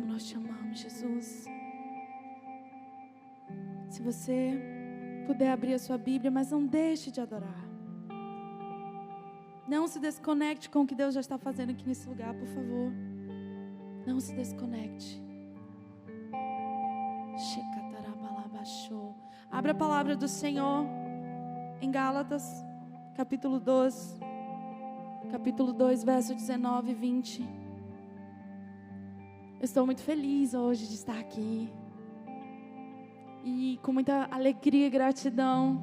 como nós te amamos, Jesus. Se você puder abrir a sua Bíblia, mas não deixe de adorar. Não se desconecte com o que Deus já está fazendo aqui nesse lugar, por favor. Não se desconecte. Abra a palavra do Senhor em Gálatas, capítulo 2, verso 19 e 20. Eu estou muito feliz hoje de estar aqui. E com muita alegria e gratidão,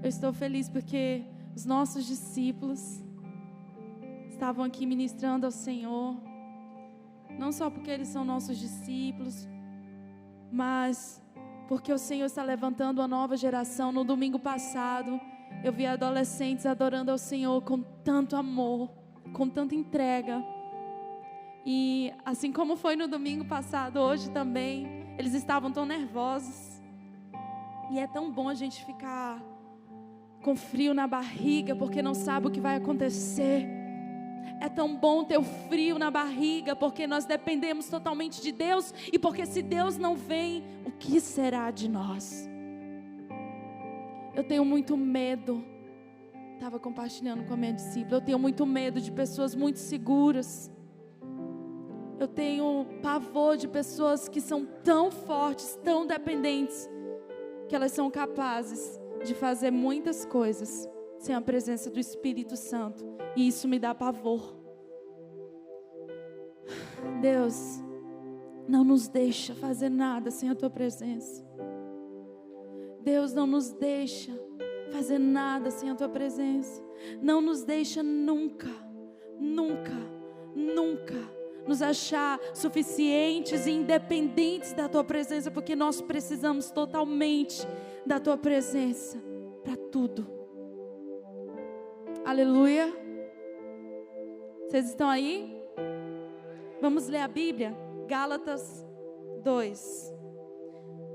eu estou feliz porque os nossos discípulos estavam aqui ministrando ao Senhor. Não só porque eles são nossos discípulos, mas porque o Senhor está levantando uma nova geração. No domingo passado, eu vi adolescentes adorando ao Senhor com tanto amor, com tanta entrega. E assim como foi no domingo passado, hoje também, eles estavam tão nervosos. E é tão bom a gente ficar com frio na barriga, porque não sabe o que vai acontecer. É tão bom ter o frio na barriga, porque nós dependemos totalmente de Deus. E porque se Deus não vem, o que será de nós? Eu tenho muito medo. Estava compartilhando com a minha discípula. Eu tenho muito medo de pessoas muito seguras. Eu tenho pavor de pessoas que são tão fortes, tão dependentes, que elas são capazes de fazer muitas coisas sem a presença do Espírito Santo. E isso me dá pavor. Deus, não nos deixa fazer nada sem a Tua presença. Deus, não nos deixa fazer nada sem a Tua presença. Não nos deixa nunca, nunca, nunca nos achar suficientes e independentes da Tua presença, porque nós precisamos totalmente da Tua presença para tudo. Aleluia. Vocês estão aí? Vamos ler a Bíblia? Gálatas 2,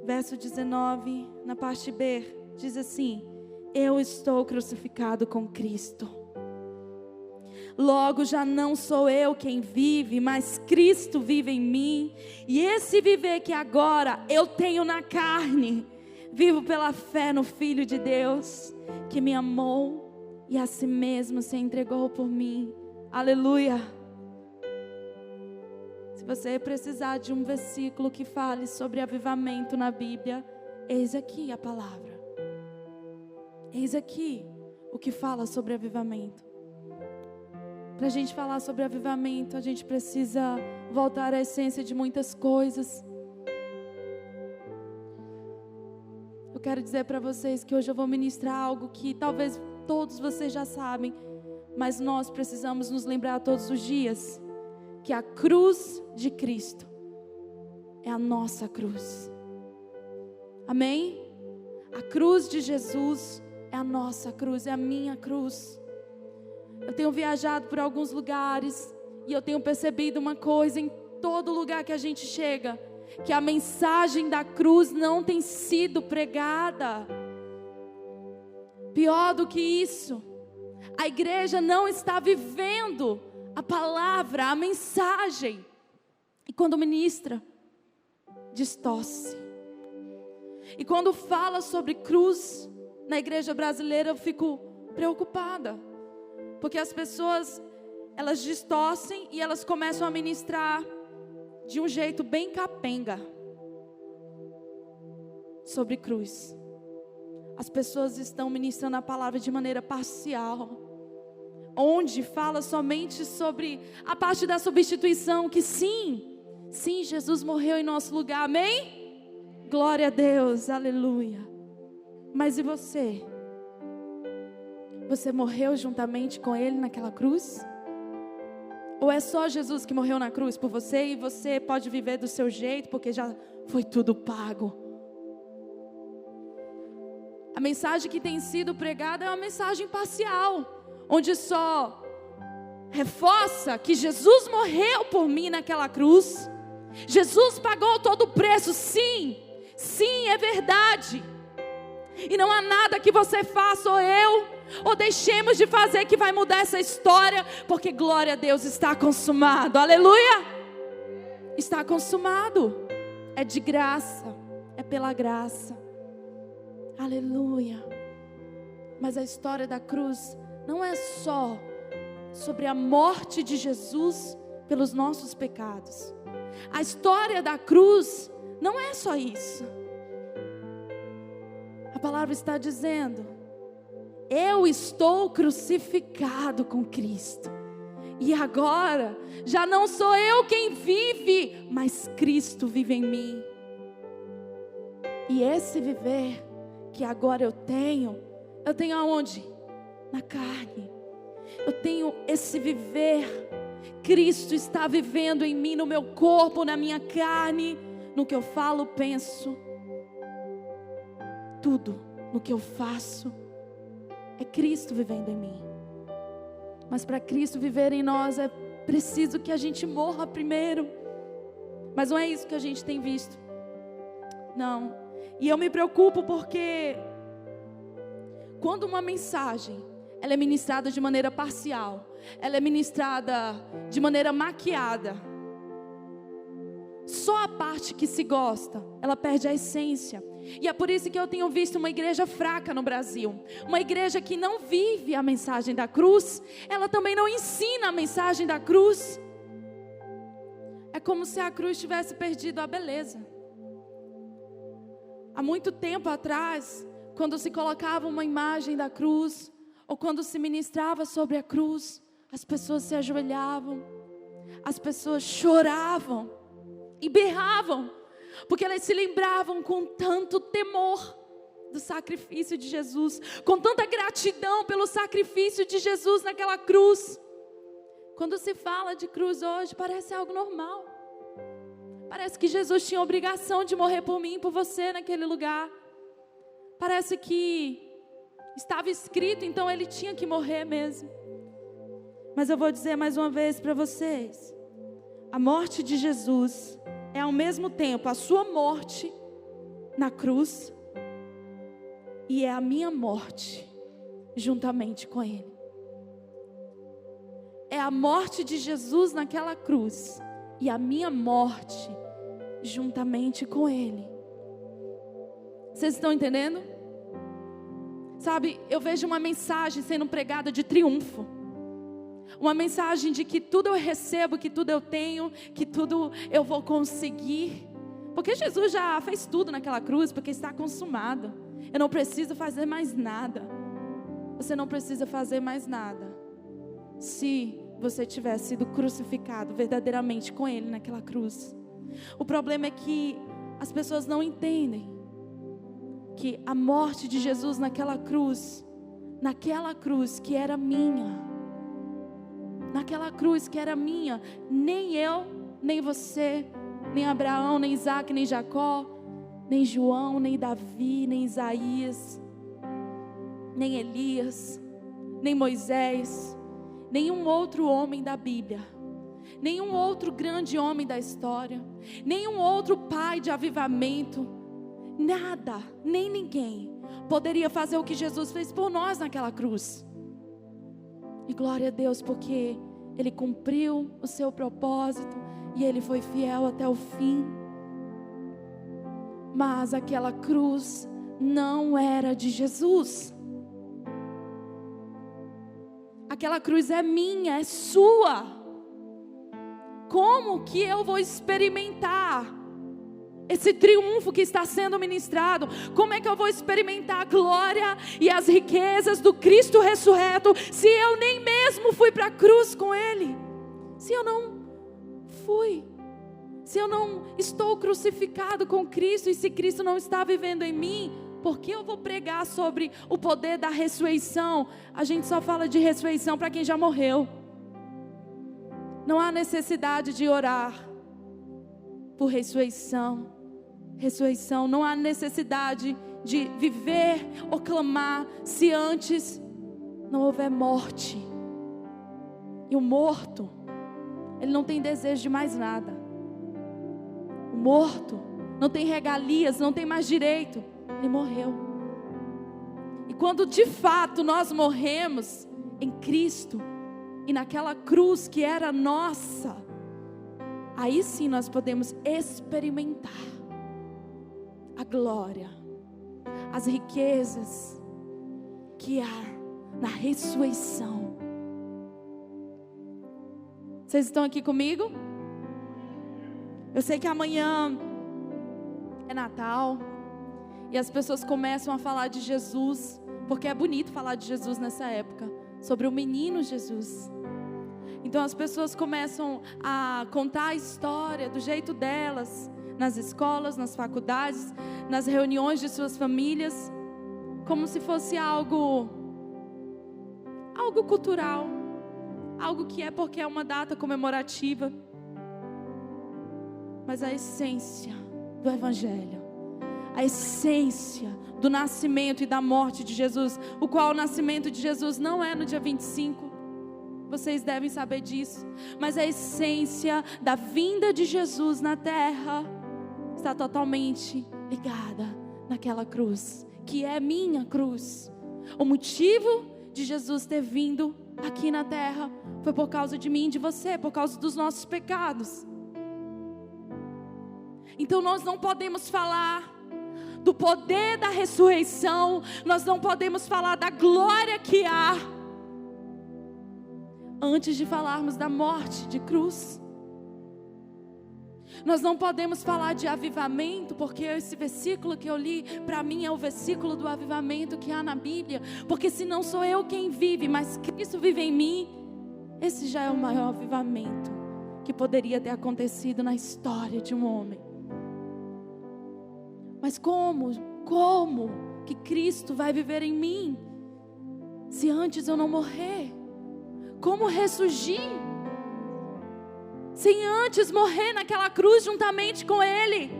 verso 19, na parte B, diz assim: eu estou crucificado com Cristo. Logo já não sou eu quem vive, mas Cristo vive em mim. E esse viver que agora eu tenho na carne, vivo pela fé no Filho de Deus, que me amou e a si mesmo se entregou por mim. Aleluia. Se você precisar de um versículo que fale sobre avivamento na Bíblia, eis aqui a palavra. Eis aqui o que fala sobre avivamento. Para a gente falar sobre avivamento, a gente precisa voltar à essência de muitas coisas. Eu quero dizer para vocês que hoje eu vou ministrar algo que talvez todos vocês já sabem, mas nós precisamos nos lembrar todos os dias, que a cruz de Cristo é a nossa cruz. Amém? A cruz de Jesus é a nossa cruz, é a minha cruz. Eu tenho viajado por alguns lugares e eu tenho percebido uma coisa em todo lugar que a gente chega, que a mensagem da cruz não tem sido pregada. Pior do que isso, a igreja não está vivendo a palavra, a mensagem. E quando ministra, distorce. E quando fala sobre cruz na igreja brasileira, eu fico preocupada. Porque as pessoas, elas distorcem e elas começam a ministrar de um jeito bem capenga sobre cruz. As pessoas estão ministrando a palavra de maneira parcial, onde fala somente sobre a parte da substituição, que sim, Jesus morreu em nosso lugar, amém? Glória a Deus, aleluia. Mas e você? Você morreu juntamente com Ele naquela cruz? Ou é só Jesus que morreu na cruz por você e você pode viver do seu jeito porque já foi tudo pago? A mensagem que tem sido pregada é uma mensagem parcial, onde só reforça que Jesus morreu por mim naquela cruz. Jesus pagou todo o preço, sim, é verdade. E não há nada que você faça ou eu, ou deixemos de fazer que vai mudar essa história, porque glória a Deus está consumado, aleluia. está consumado. É de graça, é pela graça. Aleluia. Mas a história da cruz não é só sobre a morte de Jesus pelos nossos pecados. A história da cruz não é só isso. A palavra está dizendo: eu estou crucificado com Cristo. E agora, já não sou eu quem vive, mas Cristo vive em mim. E esse viver que agora eu tenho aonde? Na carne. Eu tenho esse viver. Cristo está vivendo em mim, no meu corpo, na minha carne, no que eu falo, penso. Tudo no que eu faço é Cristo vivendo em mim. Mas para Cristo viver em nós é preciso que a gente morra primeiro. Mas não é isso que a gente tem visto. Não. E eu me preocupo porque quando uma mensagem ela é ministrada de maneira parcial, ela é ministrada de maneira maquiada, só a parte que se gosta, ela perde a essência. E é por isso que eu tenho visto uma igreja fraca no Brasil. Uma igreja que não vive a mensagem da cruz. Ela também não ensina a mensagem da cruz. É como se a cruz tivesse perdido a beleza. Há muito tempo atrás, quando se colocava uma imagem da cruz, ou quando se ministrava sobre a cruz, as pessoas se ajoelhavam, as pessoas choravam e berravam, porque elas se lembravam com tanto temor do sacrifício de Jesus, com tanta gratidão pelo sacrifício de Jesus naquela cruz. Quando se fala de cruz hoje, parece algo normal. Parece que Jesus tinha a obrigação de morrer por mim e por você naquele lugar. Parece que estava escrito, então ele tinha que morrer mesmo. Mas eu vou dizer mais uma vez para vocês: a morte de Jesus é ao mesmo tempo a sua morte na cruz e é a minha morte juntamente com Ele. É a morte de Jesus naquela cruz e a minha morte juntamente com Ele. Vocês estão entendendo? Sabe, eu vejo uma mensagem sendo pregada de triunfo. Uma mensagem de que tudo eu recebo, que tudo eu tenho, que tudo eu vou conseguir. Porque Jesus já fez tudo naquela cruz, porque está consumado. Eu não preciso fazer mais nada. Você não precisa fazer mais nada. Se você tiver sido crucificado verdadeiramente com Ele naquela cruz. O problema é que as pessoas não entendem que a morte de Jesus naquela cruz que era minha, naquela cruz que era minha, nem eu, nem você, nem Abraão, nem Isaac, nem Jacó, nem João, nem Davi, nem Isaías, nem Elias, nem Moisés, nenhum outro homem da Bíblia, nenhum outro grande homem da história, nenhum outro pai de avivamento, nada, nem ninguém poderia fazer o que Jesus fez por nós naquela cruz. E glória a Deus, porque Ele cumpriu o seu propósito e Ele foi fiel até o fim. Mas aquela cruz não era de Jesus. Aquela cruz é minha, é sua. Como que eu vou experimentar esse triunfo que está sendo ministrado? Como é que eu vou experimentar a glória e as riquezas do Cristo ressurreto, se eu nem mesmo fui para a cruz com Ele? Se eu não fui, se eu não estou crucificado com Cristo, e se Cristo não está vivendo em mim, por que eu vou pregar sobre o poder da ressurreição? A gente só fala de ressurreição para quem já morreu. Não há necessidade de orar por ressurreição. Não há necessidade de viver ou clamar se antes não houver morte. E o morto, ele não tem desejo de mais nada. O morto não tem regalias, não tem mais direito. Ele morreu. E quando de fato nós morremos em Cristo e naquela cruz que era nossa, aí sim nós podemos experimentar a glória, as riquezas que há na ressurreição. Vocês estão aqui comigo? Eu sei que amanhã é Natal e as pessoas começam a falar de Jesus, porque é bonito falar de Jesus nessa época, sobre o menino Jesus. Então as pessoas começam a contar a história do jeito delas, nas escolas, nas faculdades, nas reuniões de suas famílias, como se fosse algo cultural, algo que é porque é uma data comemorativa. Mas a essência do Evangelho, a essência do nascimento e da morte de Jesus, o qual o nascimento de Jesus não é no dia 25, vocês devem saber disso, mas a essência da vinda de Jesus na terra está totalmente ligada naquela cruz, que é minha cruz. O motivo de Jesus ter vindo aqui na terra foi por causa de mim e de você, por causa dos nossos pecados. Então nós não podemos falar do poder da ressurreição, nós não podemos falar da glória que há antes de falarmos da morte de cruz. Nós não podemos falar de avivamento, porque esse versículo que eu li, para mim é o versículo do avivamento que há na Bíblia, porque se não sou eu quem vive, mas Cristo vive em mim, esse já é o maior avivamento que poderia ter acontecido na história de um homem. Mas como que Cristo vai viver em mim, se antes eu não morrer? Como ressurgir, sem antes morrer naquela cruz juntamente com Ele?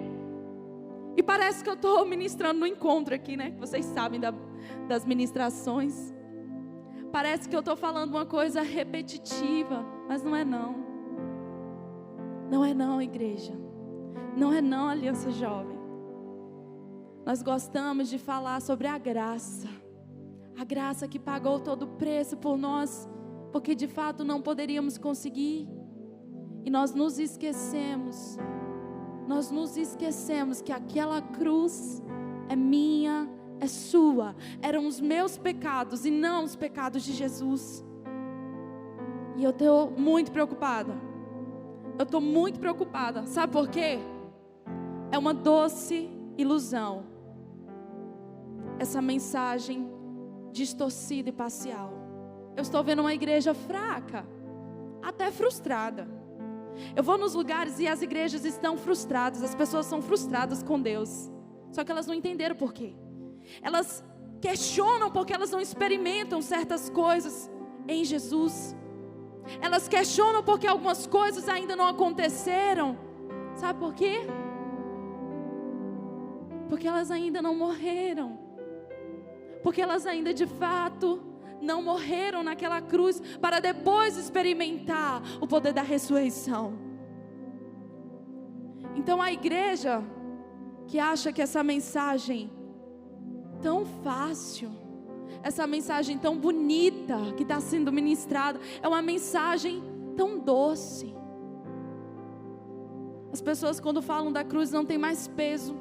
E parece que eu estou ministrando no encontro aqui, né? Vocês sabem das ministrações. Parece que eu estou falando uma coisa repetitiva, mas não é não. Não é não, igreja. Não é não, Aliança Jovem. Nós gostamos de falar sobre a graça que pagou todo o preço por nós, porque de fato não poderíamos conseguir. E nós nos esquecemos que aquela cruz é minha, é sua. Eram os meus pecados e não os pecados de Jesus. E eu estou muito preocupada. Sabe por quê? É uma doce ilusão essa mensagem distorcida e parcial. Eu estou vendo uma igreja fraca, até frustrada. Eu vou nos lugares e as igrejas estão frustradas, as pessoas são frustradas com Deus, só que elas não entenderam por quê. Elas questionam porque elas não experimentam certas coisas em Jesus. Elas questionam porque algumas coisas ainda não aconteceram. Sabe por quê? Porque elas ainda não morreram. Porque elas ainda de fato não morreram naquela cruz para depois experimentar o poder da ressurreição. Então a igreja que acha que essa mensagem tão fácil, essa mensagem tão bonita que está sendo ministrada, é uma mensagem tão doce. As pessoas quando falam da cruz não tem mais peso,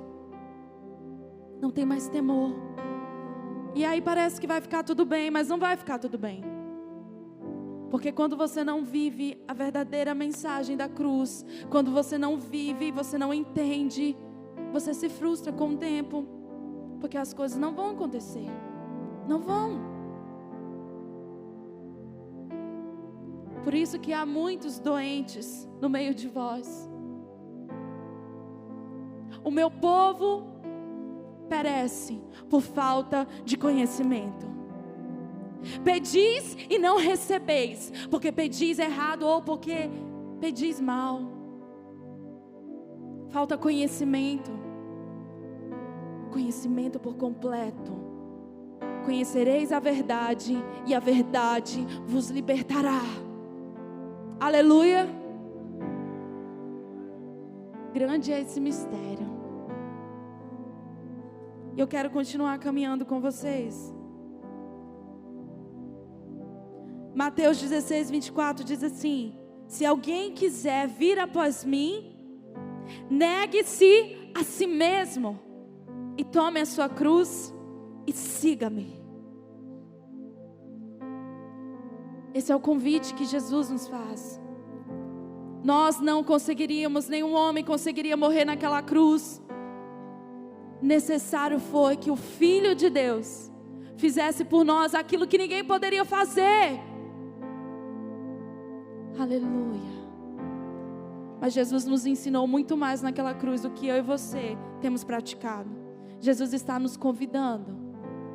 não tem mais temor. E aí parece que vai ficar tudo bem, mas não vai ficar tudo bem. Porque quando você não vive a verdadeira mensagem da cruz, quando você não vive, você não entende, você se frustra com o tempo, porque as coisas não vão acontecer. Não vão. Por isso que há muitos doentes no meio de vós. O meu povo perece por falta de conhecimento. Pedis e não recebeis, porque pedis errado ou porque pedis mal. Falta conhecimento. Conhecimento por completo. Conhecereis a verdade e a verdade vos libertará. Aleluia. Grande é esse mistério. E eu quero continuar caminhando com vocês. Mateus 16, 24 diz assim: se alguém quiser vir após mim, negue-se a si mesmo e tome a sua cruz e siga-me. Esse é o convite que Jesus nos faz. Nós não conseguiríamos, nenhum homem conseguiria morrer naquela cruz. Necessário foi que o Filho de Deus fizesse por nós aquilo que ninguém poderia fazer. Aleluia. Mas Jesus nos ensinou muito mais naquela cruz do que eu e você temos praticado. Jesus está nos convidando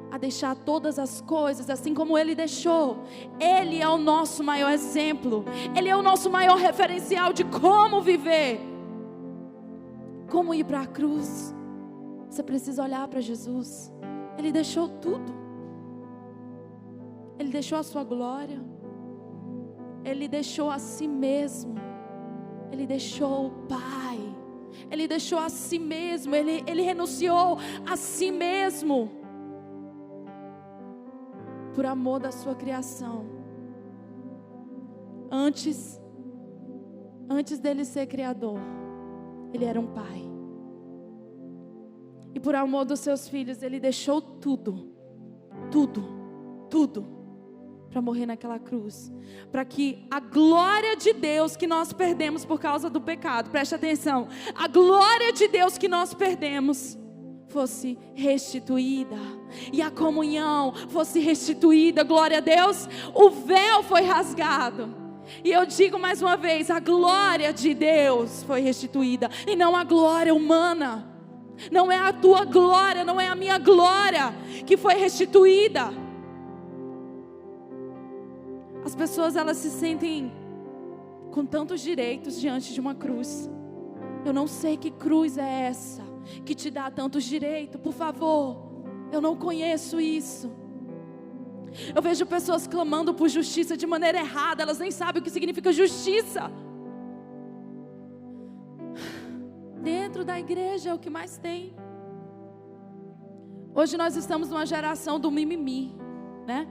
a deixar todas as coisas assim como Ele deixou. Ele é o nosso maior exemplo. Ele é o nosso maior referencial de como viver. Como ir para a cruz. Você precisa olhar para Jesus. Ele deixou tudo. Ele deixou a sua glória. Ele deixou a si mesmo. Ele deixou o Pai. Ele deixou a si mesmo. Ele renunciou a si mesmo. Por amor da sua criação. Antes dele ser criador, Ele era um pai. E por amor dos seus filhos, Ele deixou tudo, para morrer naquela cruz. Para que a glória de Deus que nós perdemos por causa do pecado, preste atenção, a glória de Deus que nós perdemos fosse restituída, e a comunhão fosse restituída. Glória a Deus. O véu foi rasgado, e eu digo mais uma vez, a glória de Deus foi restituída, e não a glória humana. Não é a tua glória, não é a minha glória que foi restituída. As pessoas, elas se sentem com tantos direitos diante de uma cruz. Eu não sei que cruz é essa que te dá tantos direitos, por favor. Eu não conheço isso. Eu vejo pessoas clamando por justiça de maneira errada. Elas nem sabem o que significa justiça. Dentro da igreja é o que mais tem. Hoje nós estamos numa geração do mimimi, né?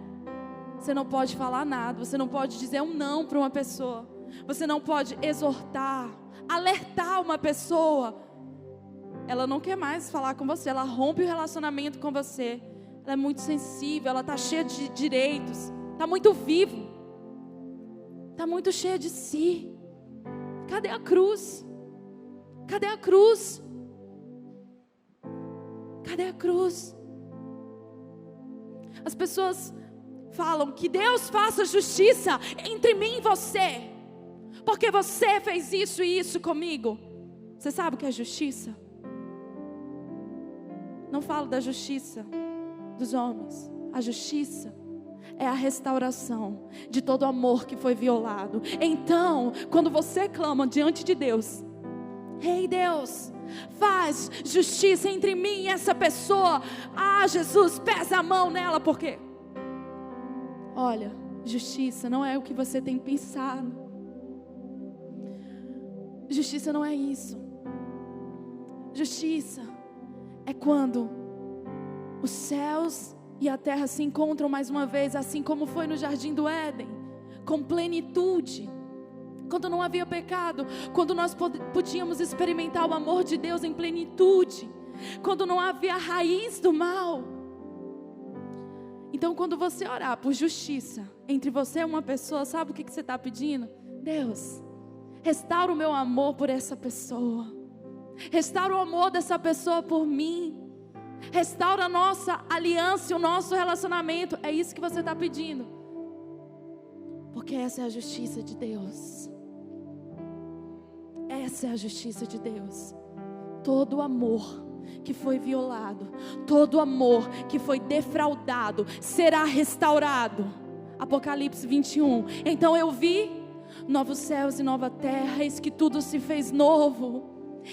Você não pode falar nada. Você não pode dizer um não para uma pessoa. Você não pode exortar, alertar uma pessoa. Ela não quer mais falar com você. Ela rompe o relacionamento com você. Ela é muito sensível. Ela está cheia de direitos. Está muito vivo. Está muito cheia de si. Cadê a cruz? Cadê a cruz? Cadê a cruz? As pessoas falam que Deus faça justiça entre mim e você, porque você fez isso e isso comigo. Você sabe o que é justiça? Não falo da justiça dos homens. A justiça é a restauração de todo amor que foi violado. Então, quando você clama diante de Deus, Ei Deus, faz justiça entre mim e essa pessoa. Ah, Jesus, pesa a mão nela, porque olha, justiça não é o que você tem pensado. Justiça não é isso. Justiça é quando os céus e a terra se encontram mais uma vez, assim como foi no Jardim do Éden, com plenitude. Quando não havia pecado, quando nós podíamos experimentar o amor de Deus em plenitude, quando não havia a raiz do mal. Então, quando você orar por justiça entre você e uma pessoa, sabe o que você está pedindo? Deus, restaura o meu amor por essa pessoa, restaura o amor dessa pessoa por mim, restaura a nossa aliança e o nosso relacionamento. É isso que você está pedindo, porque essa é a justiça de Deus. Essa é a justiça de Deus. Todo amor que foi violado, todo amor que foi defraudado, será restaurado. Apocalipse 21. Então eu vi novos céus e nova terra, eis que tudo se fez novo,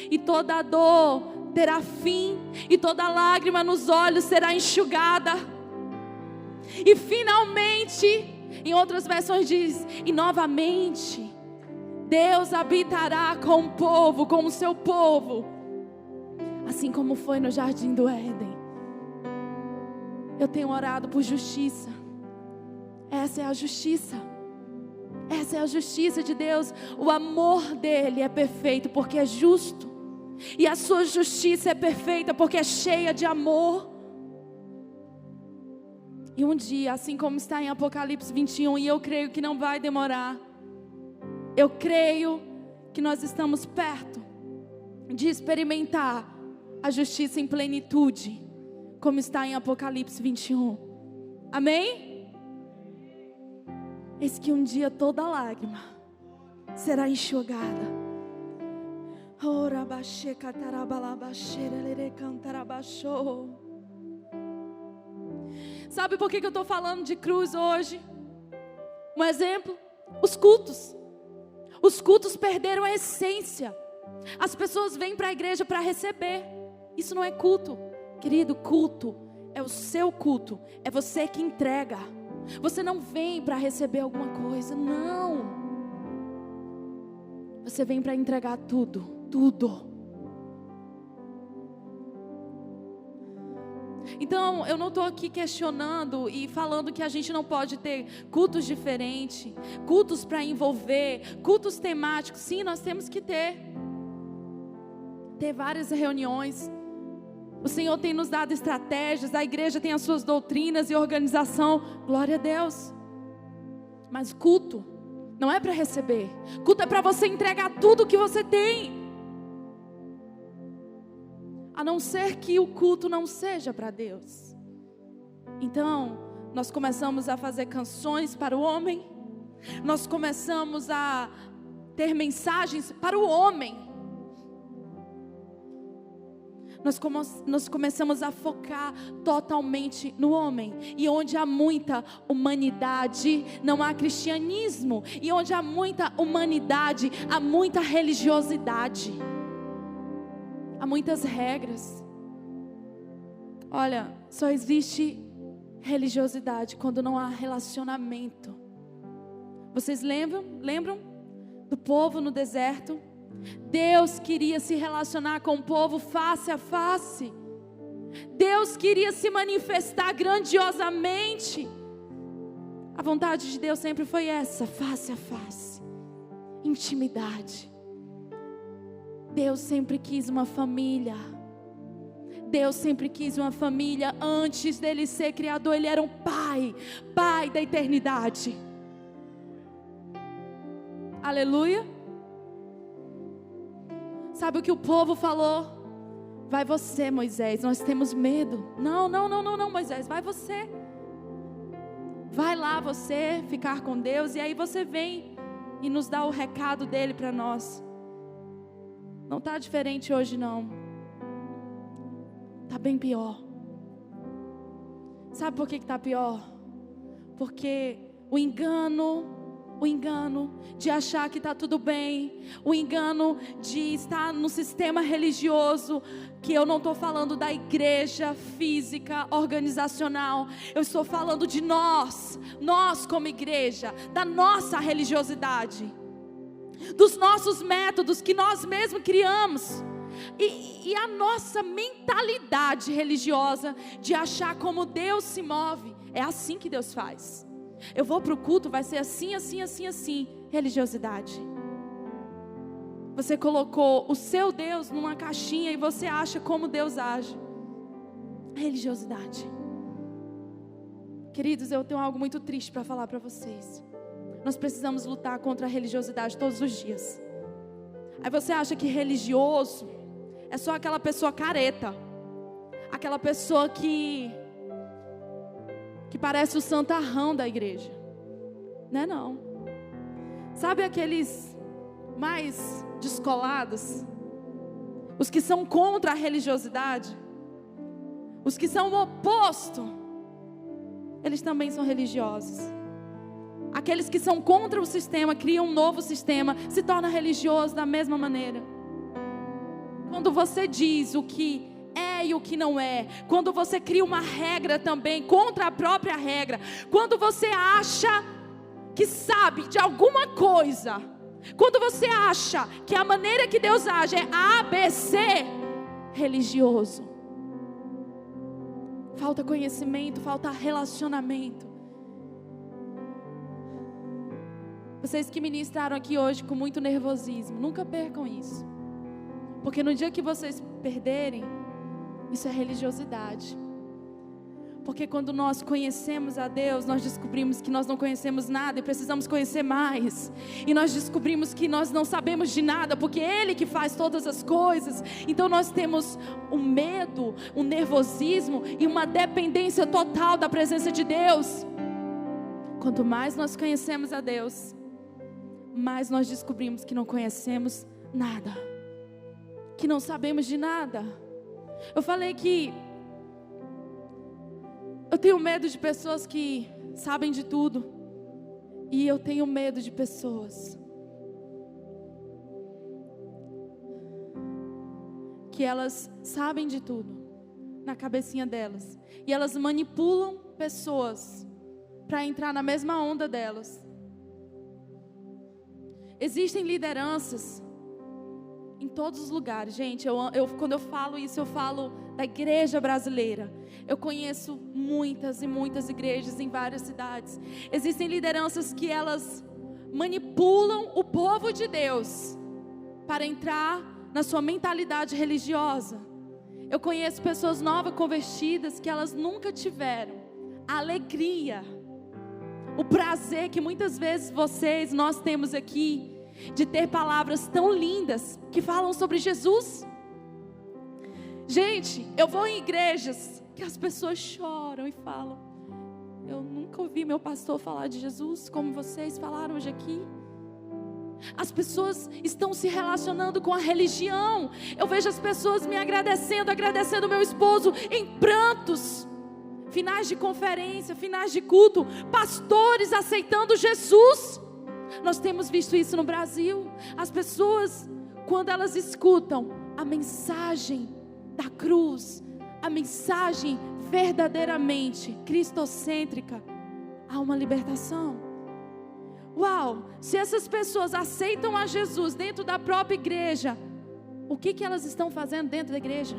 e toda dor terá fim, e toda lágrima nos olhos será enxugada. E finalmente, em outras versões diz, e novamente Deus habitará com o povo, com o seu povo, assim como foi no Jardim do Éden. Eu tenho orado por justiça. Essa é a justiça. Essa é a justiça de Deus. O amor dele é perfeito porque é justo. E a sua justiça é perfeita porque é cheia de amor. E um dia, assim como está em Apocalipse 21, e eu creio que não vai demorar, eu creio que nós estamos perto de experimentar a justiça em plenitude, como está em Apocalipse 21. Amém? Eis que um dia toda lágrima será enxugada. Sabe por que eu estou falando de cruz hoje? Um exemplo, os cultos. Os cultos perderam a essência. As pessoas vêm para a igreja para receber. Isso não é culto. Querido, culto é o seu culto. É você que entrega. Você não vem para receber alguma coisa, não. Você vem para entregar tudo, tudo. Então, eu não estou aqui questionando e falando que a gente não pode ter cultos diferentes, cultos para envolver, cultos temáticos. Sim, nós temos que ter várias reuniões. O Senhor tem nos dado estratégias, a igreja tem as suas doutrinas e organização. Glória a Deus. Mas culto não é para receber. Culto é para você entregar tudo que você tem. A não ser que o culto não seja para Deus. Então, nós começamos a fazer canções para o homem. Nós começamos a ter mensagens para o homem. Nós começamos a focar totalmente no homem. E onde há muita humanidade, não há cristianismo. E onde há muita humanidade, há muita religiosidade. Há muitas regras. Olha, só existe religiosidade quando não há relacionamento. Vocês lembram do povo no deserto? Deus queria se relacionar com o povo face a face. Deus queria se manifestar grandiosamente. A vontade de Deus sempre foi essa, face a face, intimidade. Deus sempre quis uma família. Deus sempre quis uma família. Antes dele ser criador, ele era um pai da eternidade. Aleluia. Sabe o que o povo falou? Vai você, Moisés, nós temos medo. Não, Moisés, vai você. Vai lá você ficar com Deus, e aí você vem e nos dá o recado dele para nós. Não está diferente hoje não. Está bem pior. Sabe por que está pior? Porque o engano de achar que está tudo bem, o engano de estar no sistema religioso, que eu não estou falando da igreja física, organizacional, eu estou falando de nós como igreja, da nossa religiosidade, dos nossos métodos que nós mesmos criamos, e a nossa mentalidade religiosa de achar como Deus se move. É assim que Deus faz. Eu vou para o culto, vai ser assim, assim, assim, assim. Religiosidade. Você colocou o seu Deus numa caixinha e você acha como Deus age. Religiosidade. Queridos, eu tenho algo muito triste para falar para vocês. Nós precisamos lutar contra a religiosidade todos os dias. Aí você acha que religioso é só aquela pessoa careta, aquela pessoa que parece o santarrão da igreja. Não é não. Sabe aqueles mais descolados? Os que são contra a religiosidade? Os que são o oposto? Eles também são religiosos. Aqueles que são contra o sistema, criam um novo sistema, se torna religioso da mesma maneira. Quando você diz o que é e o que não é, quando você cria uma regra também contra a própria regra, quando você acha que sabe de alguma coisa, quando você acha que a maneira que Deus age é ABC, religioso. Falta conhecimento, falta relacionamento. Vocês que ministraram aqui hoje com muito nervosismo, nunca percam isso. Porque no dia que vocês perderem, isso é religiosidade. Porque quando nós conhecemos a Deus, nós descobrimos que nós não conhecemos nada e precisamos conhecer mais. E nós descobrimos que nós não sabemos de nada, porque é Ele que faz todas as coisas. Então nós temos um medo, um nervosismo e uma dependência total da presença de Deus. Quanto mais nós conhecemos a Deus, mais nós descobrimos que não conhecemos nada, que não sabemos de nada. Eu falei que eu tenho medo de pessoas que sabem de tudo. E eu tenho medo de pessoas que elas sabem de tudo na cabecinha delas. E elas manipulam pessoas para entrar na mesma onda delas. Existem lideranças em todos os lugares. Gente, quando eu falo isso, eu falo da igreja brasileira. Eu conheço muitas e muitas igrejas em várias cidades. Existem lideranças que elas manipulam o povo de Deus para entrar na sua mentalidade religiosa. Eu conheço pessoas novas convertidas que elas nunca tiveram a alegria, o prazer que muitas vezes nós temos aqui, de ter palavras tão lindas que falam sobre Jesus. Gente, eu vou em igrejas que as pessoas choram e falam: eu nunca ouvi meu pastor falar de Jesus como vocês falaram hoje aqui. As pessoas estão se relacionando com a religião. Eu vejo as pessoas me agradecendo meu esposo em prantos. Finais de conferência, finais de culto, pastores aceitando Jesus. Nós temos visto isso no Brasil. As pessoas, quando elas escutam a mensagem da cruz, a mensagem verdadeiramente cristocêntrica, há uma libertação. Uau! Se essas pessoas aceitam a Jesus dentro da própria igreja, o que elas estão fazendo dentro da igreja?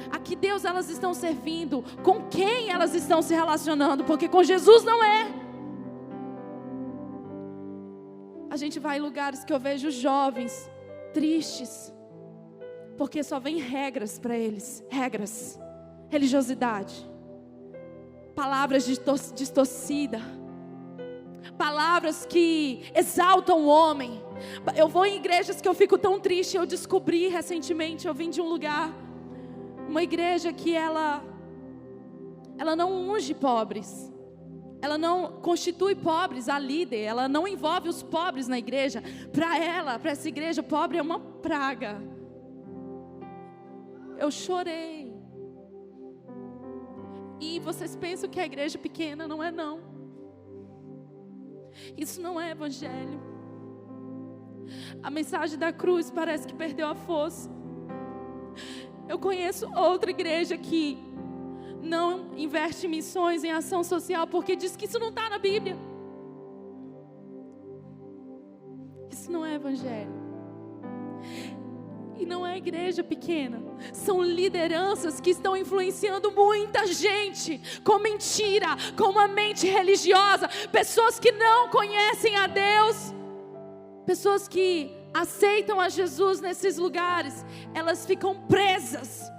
A que Deus elas estão servindo? Com quem elas estão se relacionando? Porque com Jesus não é. A gente vai em lugares que eu vejo jovens tristes, porque só vem regras para eles. Regras, religiosidade, palavras distorcidas, palavras que exaltam o homem. Eu vou em igrejas que eu fico tão triste. Eu descobri recentemente, eu vim de um lugar, uma igreja que ela não unge pobres. Ela não constitui pobres a líder. Ela não envolve os pobres na igreja. Para essa igreja, pobre é uma praga. Eu chorei. E vocês pensam que a igreja é pequena? Não é não. Isso não é evangelho. A mensagem da cruz parece que perdeu a força. Eu conheço outra igreja que não investe em missões, em ação social, porque diz que isso não está na Bíblia. Isso não é evangelho. E não é igreja pequena. São lideranças que estão influenciando muita gente com mentira, com uma mente religiosa. Pessoas que não conhecem a Deus. Pessoas que aceitam a Jesus nesses lugares. Elas ficam presas.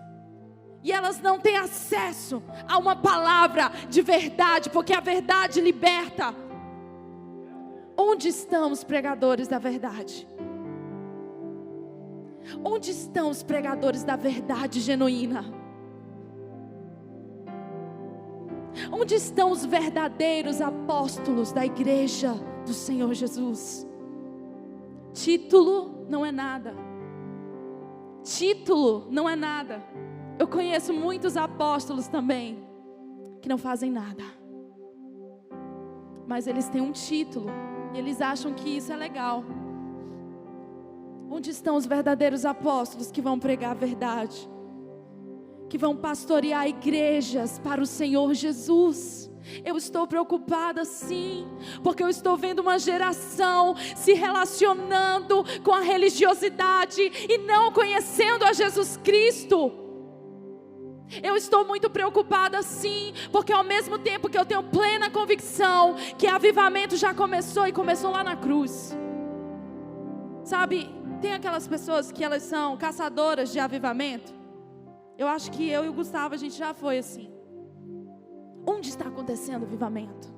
E elas não têm acesso a uma palavra de verdade, porque a verdade liberta. Onde estão os pregadores da verdade? Onde estão os pregadores da verdade genuína? Onde estão os verdadeiros apóstolos da igreja do Senhor Jesus? Título não é nada. Título não é nada. Eu conheço muitos apóstolos também que não fazem nada, mas eles têm um título e eles acham que isso é legal. Onde estão os verdadeiros apóstolos que vão pregar a verdade, que vão pastorear igrejas para o Senhor Jesus? Eu estou preocupada sim, porque eu estou vendo uma geração se relacionando com a religiosidade e não conhecendo a Jesus Cristo. Eu estou muito preocupada, sim, porque ao mesmo tempo que eu tenho plena convicção que avivamento já começou e começou lá na cruz. Sabe, tem aquelas pessoas que elas são caçadoras de avivamento. Eu acho que eu e o Gustavo, a gente já foi assim. Onde está acontecendo o avivamento?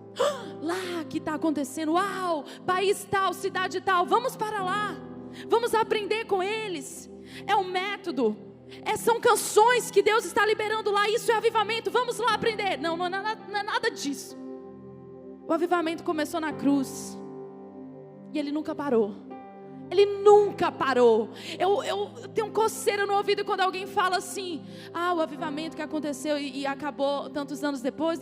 Lá que está acontecendo. Uau, país tal, cidade tal, vamos para lá. Vamos aprender com eles. É um método. São canções que Deus está liberando lá. Isso é avivamento, vamos lá aprender. Não é nada disso. O avivamento começou na cruz. E ele nunca parou. Ele nunca parou. Eu tenho coceira no ouvido quando alguém fala assim: o avivamento que aconteceu e acabou tantos anos depois.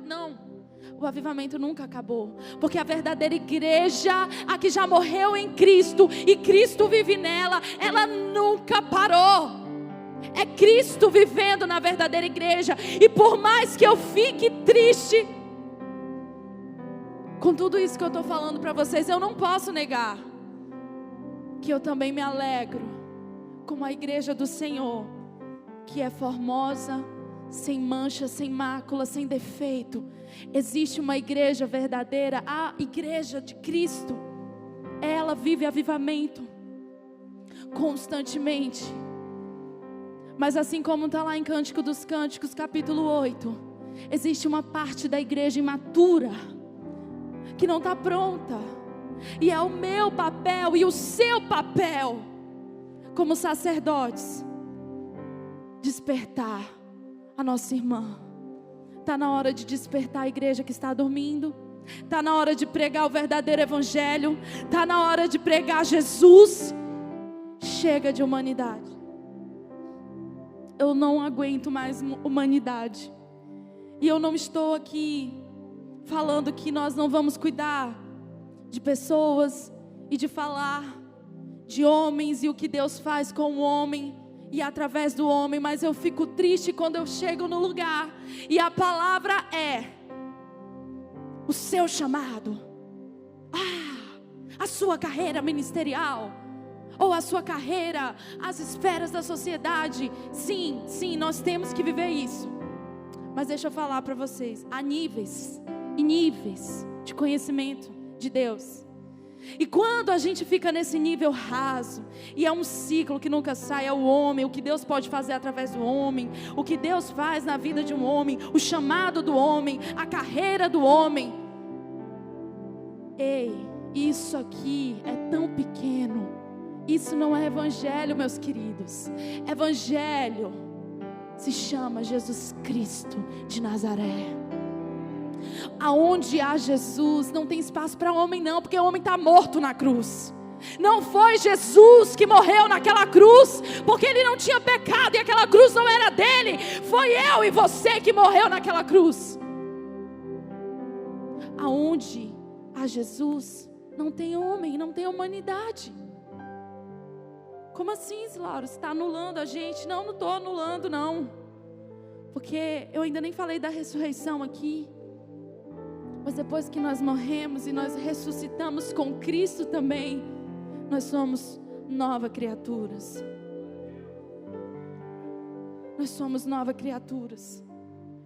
Não. O avivamento nunca acabou, porque a verdadeira igreja, a que já morreu em Cristo e Cristo vive nela, ela nunca parou. É Cristo vivendo na verdadeira igreja. E por mais que eu fique triste com tudo isso que eu estou falando para vocês, eu não posso negar que eu também me alegro com a igreja do Senhor, que é formosa, sem mancha, sem mácula, sem defeito. Existe uma igreja verdadeira, a igreja de Cristo. Ela vive avivamento constantemente. Mas assim como está lá em Cântico dos Cânticos, capítulo 8, existe uma parte da igreja imatura, que não está pronta. E é o meu papel e o seu papel, como sacerdotes, despertar a nossa irmã. Está na hora de despertar a igreja que está dormindo. Está na hora de pregar o verdadeiro evangelho. Está na hora de pregar Jesus. Chega de humanidade. Eu não aguento mais humanidade. E eu não estou aqui falando que nós não vamos cuidar de pessoas e de falar de homens e o que Deus faz com o homem e através do homem, mas eu fico triste quando eu chego no lugar e a palavra é o seu chamado, a sua carreira ministerial, ou a sua carreira, as esferas da sociedade. Sim, nós temos que viver isso. Mas deixa eu falar para vocês, há níveis e níveis de conhecimento de Deus. E quando a gente fica nesse nível raso, e é um ciclo que nunca sai, é o homem, o que Deus pode fazer através do homem, o que Deus faz na vida de um homem, o chamado do homem, a carreira do homem. Ei, isso aqui é tão pequeno. Isso não é evangelho, meus queridos. Evangelho se chama Jesus Cristo de Nazaré. Aonde há Jesus não tem espaço para homem não, porque o homem está morto na cruz. Não foi Jesus que morreu naquela cruz porque ele não tinha pecado e aquela cruz não era dele. Foi eu e você que morreu naquela cruz. Aonde há Jesus não tem homem, não tem humanidade. Como assim, Laura? Você está anulando a gente? Não estou anulando não, porque eu ainda nem falei da ressurreição aqui. Mas depois que nós morremos e nós ressuscitamos com Cristo também, nós somos novas criaturas. Nós somos novas criaturas.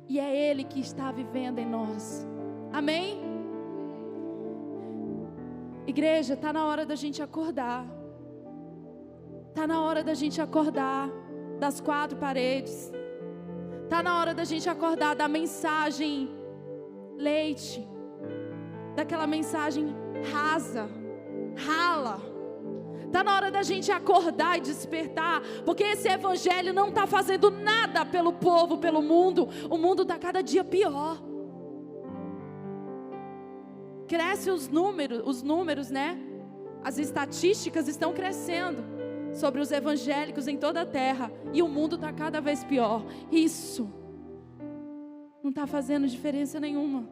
E é Ele que está vivendo em nós. Amém? Igreja, está na hora da gente acordar. Está na hora da gente acordar das quatro paredes. Está na hora da gente acordar da mensagem leite, daquela mensagem rasa, rala. Está na hora da gente acordar e despertar, porque esse evangelho não está fazendo nada pelo povo, pelo mundo. O mundo está cada dia pior. Cresce os números, né? As estatísticas estão crescendo sobre os evangélicos em toda a terra, e o mundo está cada vez pior. Isso não está fazendo diferença nenhuma.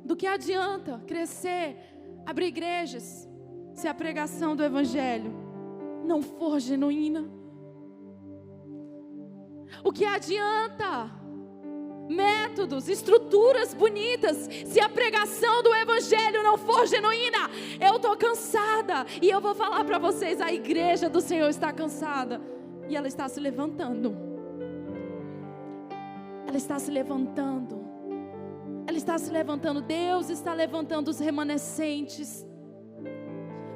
Do que adianta crescer, abrir igrejas, se a pregação do evangelho não for genuína? O que adianta métodos, estruturas bonitas, se a pregação do evangelho não for genuína? Eu estou cansada, e eu vou falar para vocês, a igreja do Senhor está cansada, e ela está se levantando. ela está se levantando. Ela está se levantando. Deus está levantando os remanescentes.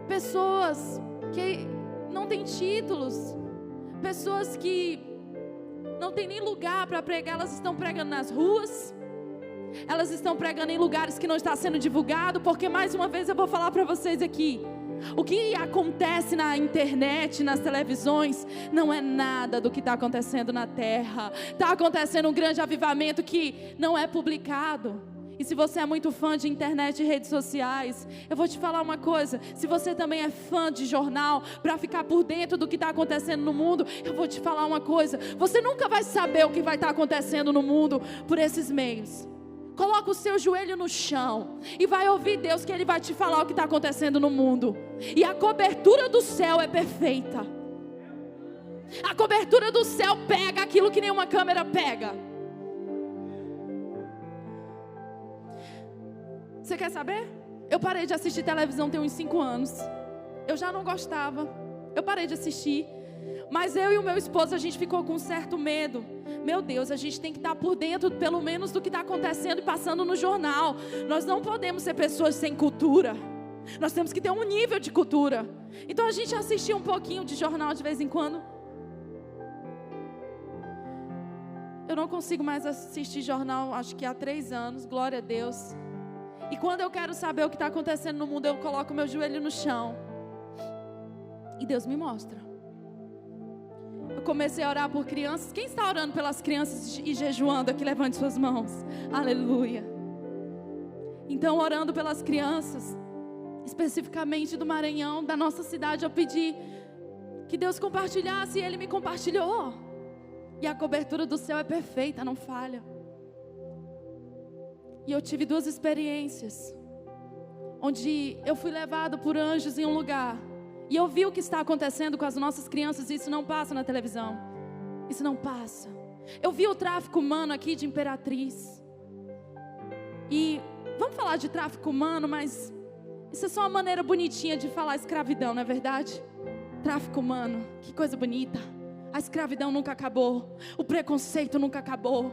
Pessoas que não têm títulos. Pessoas que não têm nem lugar para pregar. Elas estão pregando nas ruas. Elas estão pregando em lugares que não está sendo divulgado. Porque mais uma vez eu vou falar para vocês aqui. O que acontece na internet, nas televisões, não é nada do que está acontecendo na terra. Está acontecendo um grande avivamento que não é publicado. E se você é muito fã de internet e redes sociais, eu vou te falar uma coisa. Se você também é fã de jornal, para ficar por dentro do que está acontecendo no mundo, eu vou te falar uma coisa. Você nunca vai saber o que vai estar acontecendo no mundo por esses meios. Coloca o seu joelho no chão e vai ouvir Deus, que Ele vai te falar o que está acontecendo no mundo. E a cobertura do céu é perfeita. A cobertura do céu pega aquilo que nenhuma câmera pega. Você quer saber? Eu parei de assistir televisão tem uns 5 anos. Eu já não gostava. Eu parei de assistir. Mas eu e o meu esposo, a gente ficou com um certo medo. Meu Deus, a gente tem que estar por dentro, pelo menos, do que está acontecendo e passando no jornal. Nós não podemos ser pessoas sem cultura. Nós temos que ter um nível de cultura. Então a gente assistia um pouquinho de jornal de vez em quando. Eu não consigo mais assistir jornal, acho que há 3 anos, glória a Deus. E quando eu quero saber o que está acontecendo no mundo, eu coloco meu joelho no chão. E Deus me mostra. Eu comecei a orar por crianças. Quem está orando pelas crianças e jejuando aqui? Levante suas mãos. Aleluia. Então, orando pelas crianças, especificamente do Maranhão, da nossa cidade, eu pedi que Deus compartilhasse, e Ele me compartilhou. E a cobertura do céu é perfeita, não falha. E eu tive 2 experiências, onde eu fui levado por anjos em um lugar, e eu vi o que está acontecendo com as nossas crianças, e isso não passa na televisão. Isso não passa. Eu vi o tráfico humano aqui de Imperatriz. E vamos falar de tráfico humano, mas isso é só uma maneira bonitinha de falar escravidão, não é verdade? Tráfico humano, que coisa bonita. A escravidão nunca acabou. O preconceito nunca acabou.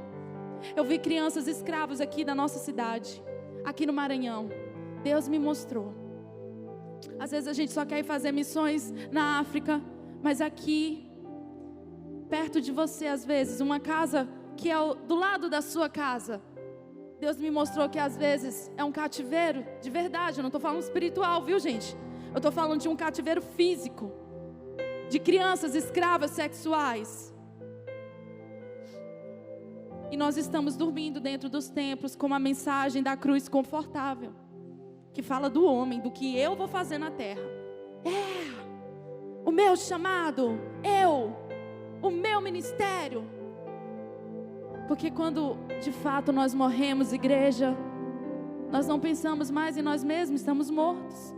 Eu vi crianças escravas aqui da nossa cidade, aqui no Maranhão. Deus me mostrou. Às vezes a gente só quer ir fazer missões na África, mas aqui, perto de você, às vezes, uma casa que é do lado da sua casa, Deus me mostrou que às vezes é um cativeiro de verdade. Eu não estou falando espiritual, viu, gente? Eu estou falando de um cativeiro físico, de crianças escravas sexuais. E nós estamos dormindo dentro dos templos com uma mensagem da cruz confortável, que fala do homem, do que eu vou fazer na terra. O meu chamado, o meu ministério. Porque quando de fato nós morremos, igreja, nós não pensamos mais em nós mesmos, estamos mortos.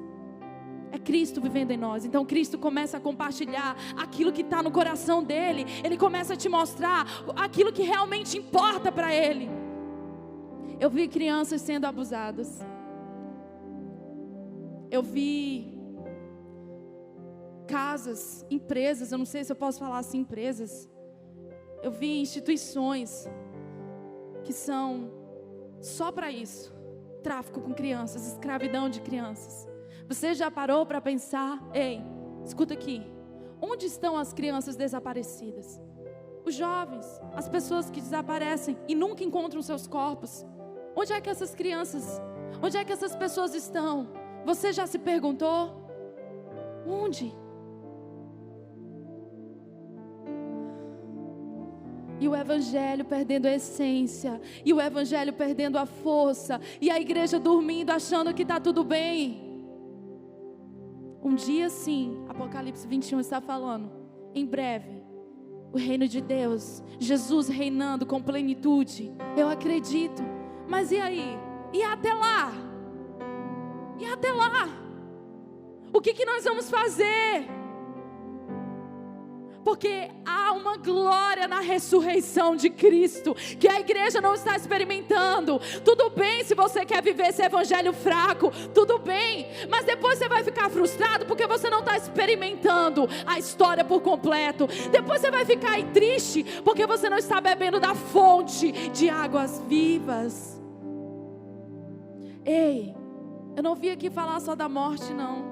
É Cristo vivendo em nós. Então Cristo começa a compartilhar aquilo que está no coração dele. Ele começa a te mostrar aquilo que realmente importa para ele. Eu vi crianças sendo abusadas. Eu vi casas, empresas, eu não sei se eu posso falar assim, empresas. Eu vi instituições que são só para isso. Tráfico com crianças, escravidão de crianças. Você já parou para pensar? Ei, escuta aqui. Onde estão as crianças desaparecidas? Os jovens, as pessoas que desaparecem e nunca encontram seus corpos. Onde é que essas crianças, onde é que essas pessoas estão? Você já se perguntou? Onde? E o evangelho perdendo a essência, e o evangelho perdendo a força, e a igreja dormindo achando que está tudo bem. Um dia sim, Apocalipse 21 está falando, em breve, o reino de Deus, Jesus reinando com plenitude. Eu acredito, mas e aí? E até lá? E até lá? O que nós vamos fazer? Porque há uma glória na ressurreição de Cristo, que a igreja não está experimentando. Tudo bem se você quer viver esse evangelho fraco, tudo bem, mas depois você vai ficar frustrado porque você não está experimentando a história por completo. Depois você vai ficar aí triste porque você não está bebendo da fonte de águas vivas. Ei, eu não vim aqui falar só da morte, não.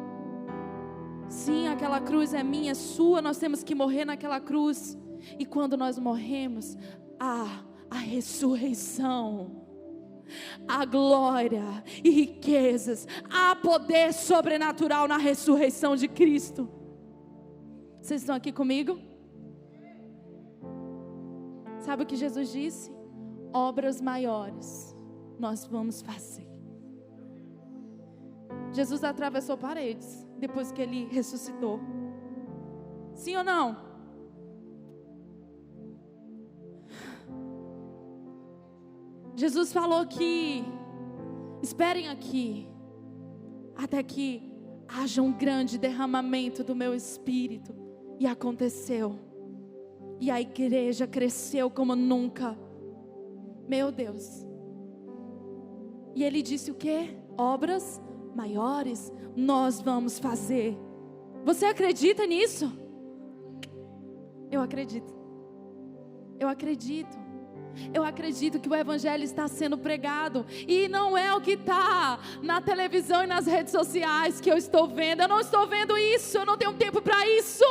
Sim, aquela cruz é minha, é sua, nós temos que morrer naquela cruz. E quando nós morremos, há a ressurreição, há glória e riquezas, há poder sobrenatural na ressurreição de Cristo. Vocês estão aqui comigo? Sabe o que Jesus disse? Obras maiores nós vamos fazer. Jesus atravessou paredes depois que ele ressuscitou. Sim ou não? Jesus falou que esperem aqui até que haja um grande derramamento do meu espírito. E aconteceu. E a igreja cresceu como nunca. Meu Deus. E ele disse o quê? Obras maiores nós vamos fazer. Você acredita nisso? Eu acredito. Eu acredito. Eu acredito que o evangelho está sendo pregado. E não é o que está na televisão e nas redes sociais que eu estou vendo. Eu não estou vendo isso. Eu não tenho tempo para isso.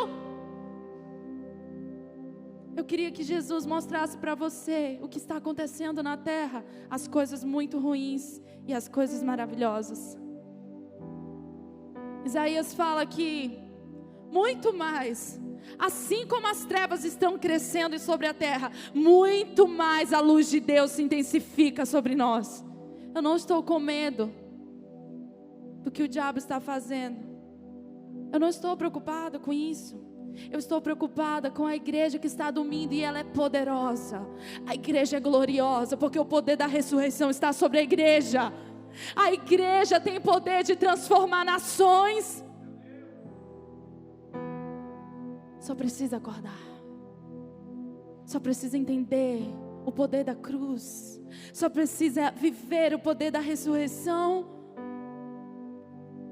Eu queria que Jesus mostrasse para você o que está acontecendo na terra. As coisas muito ruins e as coisas maravilhosas. Isaías fala que muito mais, assim como as trevas estão crescendo sobre a terra, muito mais a luz de Deus se intensifica sobre nós. Eu não estou com medo do que o diabo está fazendo. Eu não estou preocupada com isso. Eu estou preocupada com a igreja que está dormindo e ela é poderosa. A igreja é gloriosa porque o poder da ressurreição está sobre a igreja. A igreja tem poder de transformar nações. Só precisa acordar. Só precisa entender o poder da cruz. Só precisa viver o poder da ressurreição.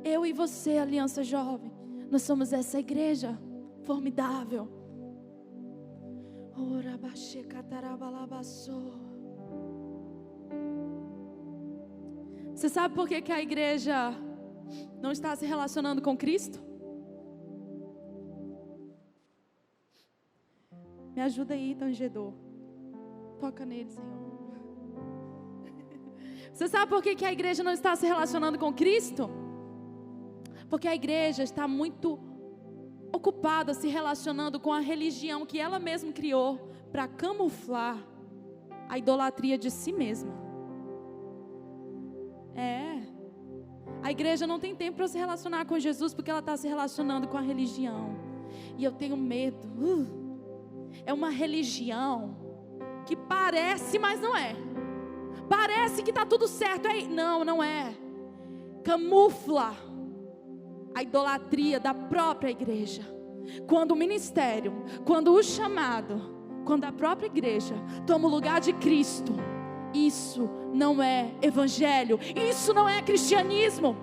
Eu e você, Aliança Jovem, nós somos essa igreja formidável. Você sabe por que a igreja não está se relacionando com Cristo? Me ajuda aí, tangedor. Toca nele, Senhor. Você sabe por que a igreja não está se relacionando com Cristo? Porque a igreja está muito ocupada se relacionando com a religião que ela mesma criou para camuflar a idolatria de si mesma. A igreja não tem tempo para se relacionar com Jesus porque ela está se relacionando com a religião. E eu tenho medo. É uma religião que parece, mas não é. Parece que está tudo certo. Não, não é. Camufla a idolatria da própria igreja. Quando o ministério, quando o chamado, quando a própria igreja toma o lugar de Cristo, isso não é evangelho, isso não é cristianismo.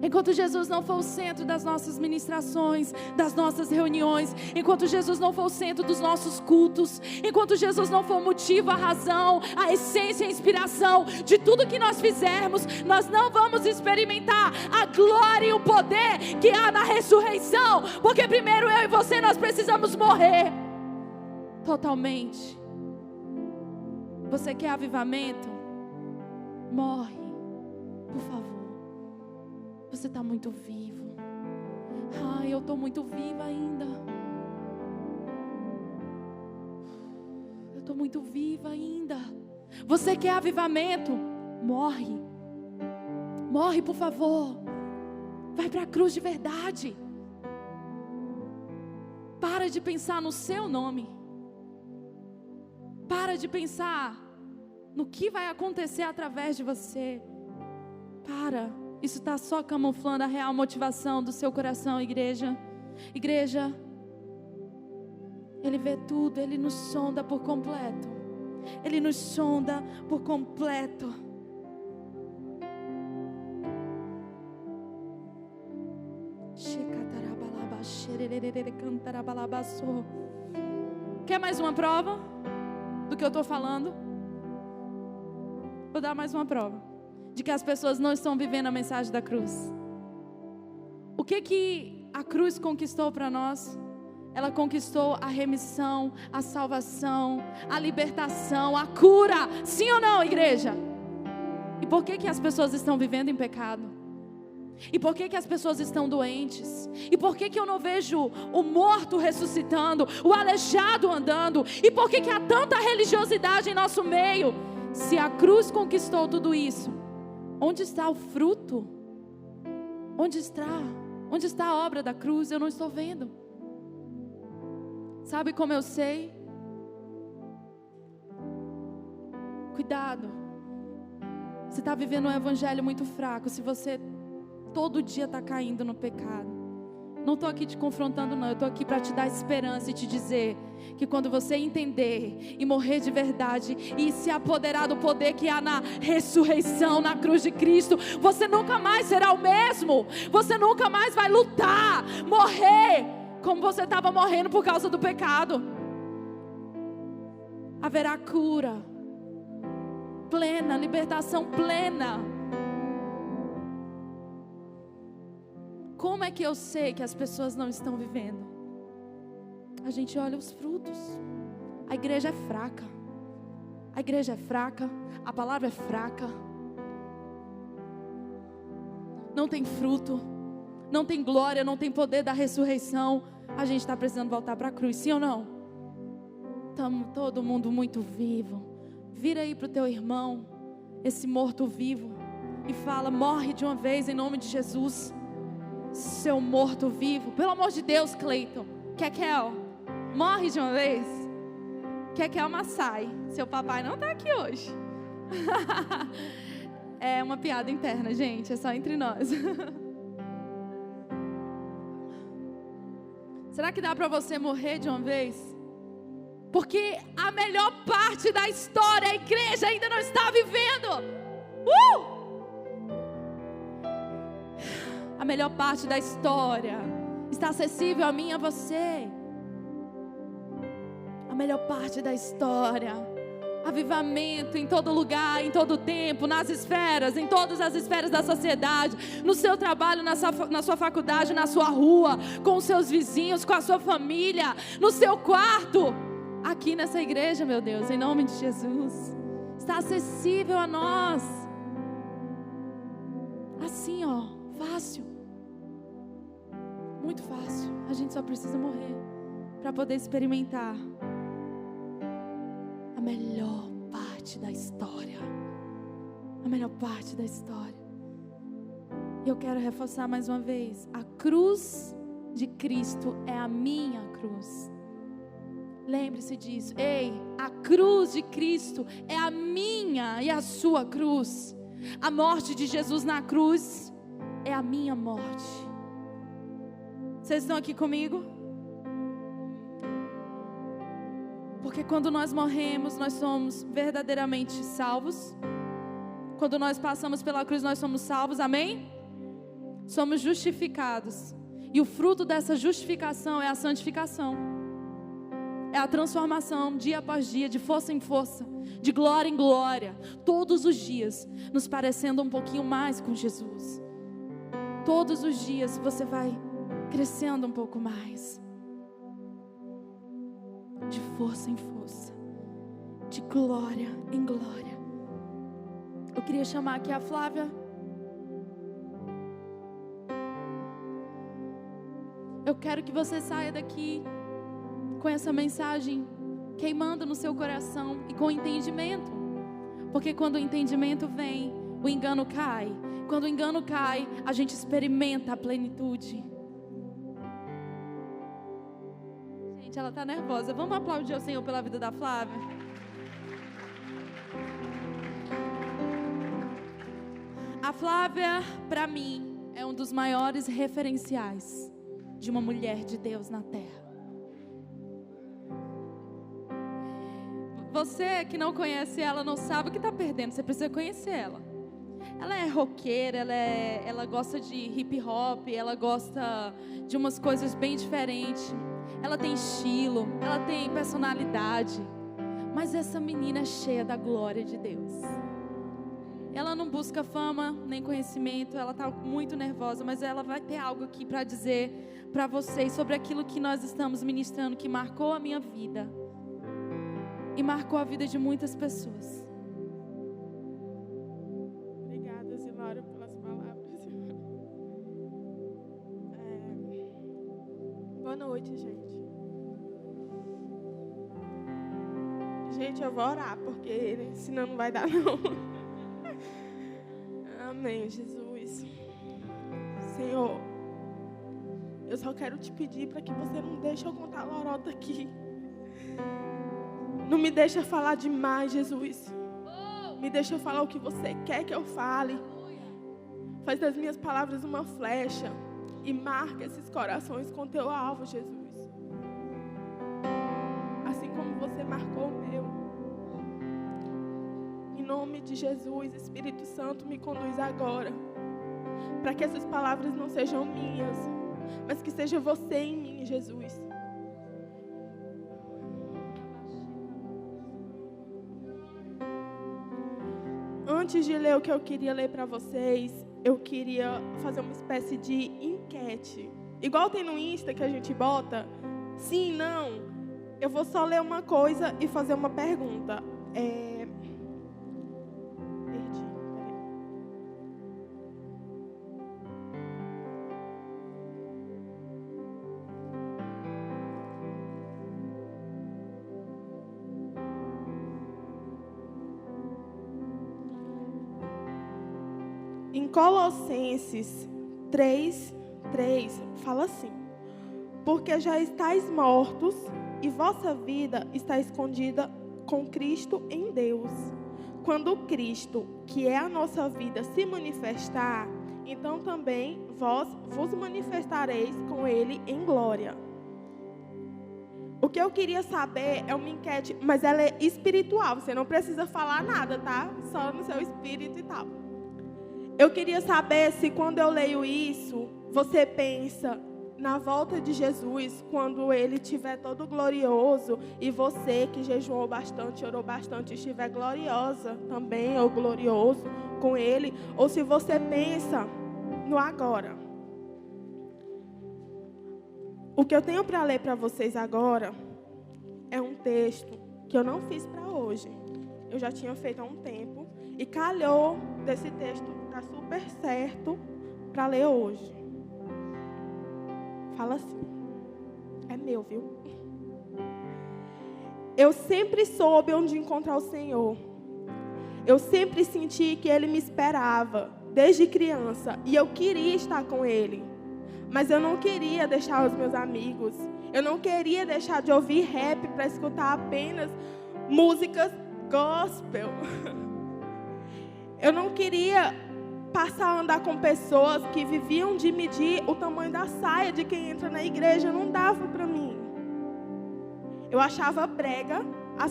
Enquanto Jesus não for o centro das nossas ministrações, das nossas reuniões, enquanto Jesus não for o centro dos nossos cultos, enquanto Jesus não for o motivo, a razão, a essência, a inspiração de tudo que nós fizermos, nós não vamos experimentar a glória e o poder que há na ressurreição, porque primeiro eu e você nós precisamos morrer totalmente. Você quer avivamento? Morre, por favor. Você está muito vivo. Eu estou muito viva ainda. Eu estou muito viva ainda. Você quer avivamento? Morre. Morre, por favor. Vai para a cruz de verdade. Para de pensar no seu nome. Para de pensar no que vai acontecer através de você. Isso está só camuflando a real motivação do seu coração, igreja. Igreja, Ele vê tudo, Ele nos sonda por completo. Ele nos sonda por completo. Quer mais uma prova do que eu estou falando? Vou dar mais uma prova de que as pessoas não estão vivendo a mensagem da cruz. O que a cruz conquistou para nós? Ela conquistou a remissão, a salvação, a libertação, a cura. Sim ou não, igreja? E por que as pessoas estão vivendo em pecado? E por que as pessoas estão doentes? E por que eu não vejo o morto ressuscitando, o aleijado andando? E por que há tanta religiosidade em nosso meio? Se a cruz conquistou tudo isso, onde está o fruto? Onde está? Onde está a obra da cruz? Eu não estou vendo. Sabe como eu sei? Cuidado. Você está vivendo um evangelho muito fraco. Se você todo dia está caindo no pecado. Não estou aqui te confrontando não. Eu estou aqui para te dar esperança e te dizer que quando você entender e morrer de verdade e se apoderar do poder que há na ressurreição, na cruz de Cristo, você nunca mais será o mesmo. Você nunca mais vai lutar, morrer como você estava morrendo por causa do pecado. Haverá cura plena, libertação plena. Como é que eu sei que as pessoas não estão vivendo? A gente olha os frutos. A igreja é fraca. A igreja é fraca. A palavra é fraca. Não tem fruto. Não tem glória, não tem poder da ressurreição. A gente está precisando voltar para a cruz, sim ou não? Estamos todo mundo muito vivo. Vira aí para o teu irmão, esse morto vivo, e fala: morre de uma vez em nome de Jesus. Seu morto vivo, pelo amor de Deus, Cleiton, Kekel, morre de uma vez. Kekel Massai, seu papai não está aqui hoje. É uma piada interna, gente, é só entre nós. Será que dá para você morrer de uma vez? Porque a melhor parte da história a igreja ainda não está vivendo. A melhor parte da história está acessível a mim e a você. A melhor parte da história, avivamento em todo lugar, em todo tempo, nas esferas, em todas as esferas da sociedade, no seu trabalho, na sua faculdade, na sua rua, com os seus vizinhos, com a sua família, no seu quarto, aqui nessa igreja, meu Deus, em nome de Jesus, está acessível a nós, assim ó, fácil. Muito fácil. A gente só precisa morrer para poder experimentar a melhor parte da história. A melhor parte da história. E eu quero reforçar mais uma vez: a cruz de Cristo é a minha cruz. Lembre-se disso. Ei, a cruz de Cristo é a minha e a sua cruz. A morte de Jesus na cruz é a minha morte. Vocês estão aqui comigo? Porque quando nós morremos, nós somos verdadeiramente salvos. Quando nós passamos pela cruz, nós somos salvos, amém? Somos justificados. E o fruto dessa justificação é a santificação. É a transformação, dia após dia, de força em força, de glória em glória. Todos os dias, nos parecendo um pouquinho mais com Jesus. Todos os dias você vai crescendo um pouco mais, de força em força, de glória em glória. Eu queria chamar aqui a Flávia. Eu quero que você saia daqui com essa mensagem queimando no seu coração e com entendimento, porque quando o entendimento vem, o engano cai. Quando o engano cai, a gente experimenta a plenitude. Ela está nervosa. Vamos aplaudir o Senhor pela vida da Flávia? A Flávia, para mim, é um dos maiores referenciais de uma mulher de Deus na terra. você que não conhece ela, não sabe o que está perdendo. Você precisa conhecer ela. Ela é roqueira, ela gosta de hip hop, ela gosta de umas coisas bem diferentes. Ela tem estilo, ela tem personalidade. Mas essa menina é cheia da glória de Deus. Ela não busca fama, nem conhecimento. Ela está muito nervosa, mas ela vai ter algo aqui para dizer para vocês sobre aquilo que nós estamos ministrando, que marcou a minha vida e marcou a vida de muitas pessoas. Obrigada, Zilória, pelas palavras. Boa noite, gente. Gente, eu vou orar, porque senão não vai dar, não. Amém, Jesus. Senhor, eu só quero te pedir para que você não deixe eu contar lorota aqui. Não me deixa falar demais, Jesus. Me deixa falar o que você quer que eu fale. Faz das minhas palavras uma flecha e marca esses corações com teu alvo, Jesus. Assim como você marcou o meu. Em nome de Jesus, Espírito Santo, me conduz agora. Para que essas palavras não sejam minhas, mas que seja você em mim, Jesus. Antes de ler o que eu queria ler para vocês, eu queria fazer uma espécie de enquete. Igual tem no Insta que a gente bota, sim, não. Eu vou só ler uma coisa e fazer uma pergunta. Perdi. Em Colossenses 3:3 fala assim: porque já estáis mortos e vossa vida está escondida com Cristo em Deus. Quando Cristo, que é a nossa vida, se manifestar, então também vós vos manifestareis com Ele em glória. O que eu queria saber é uma enquete, mas ela é espiritual, você não precisa falar nada, tá? Só no seu espírito e tal. Eu queria saber se quando eu leio isso, você pensa na volta de Jesus, quando Ele estiver todo glorioso, e você que jejuou bastante, orou bastante, estiver gloriosa também, ou glorioso com Ele, ou se você pensa no agora. O que eu tenho para ler para vocês agora é um texto que eu não fiz para hoje. Eu já tinha feito há um tempo, e calhou desse texto dar super certo para ler hoje. Fala assim, é meu, viu? Eu sempre soube onde encontrar o Senhor. Eu sempre senti que Ele me esperava, desde criança, e eu queria estar com Ele. Mas eu não queria deixar os meus amigos. Eu não queria deixar de ouvir rap para escutar apenas músicas gospel. Eu não queria passar a andar com pessoas que viviam de medir o tamanho da saia de quem entra na igreja. Não dava para mim. Eu achava brega a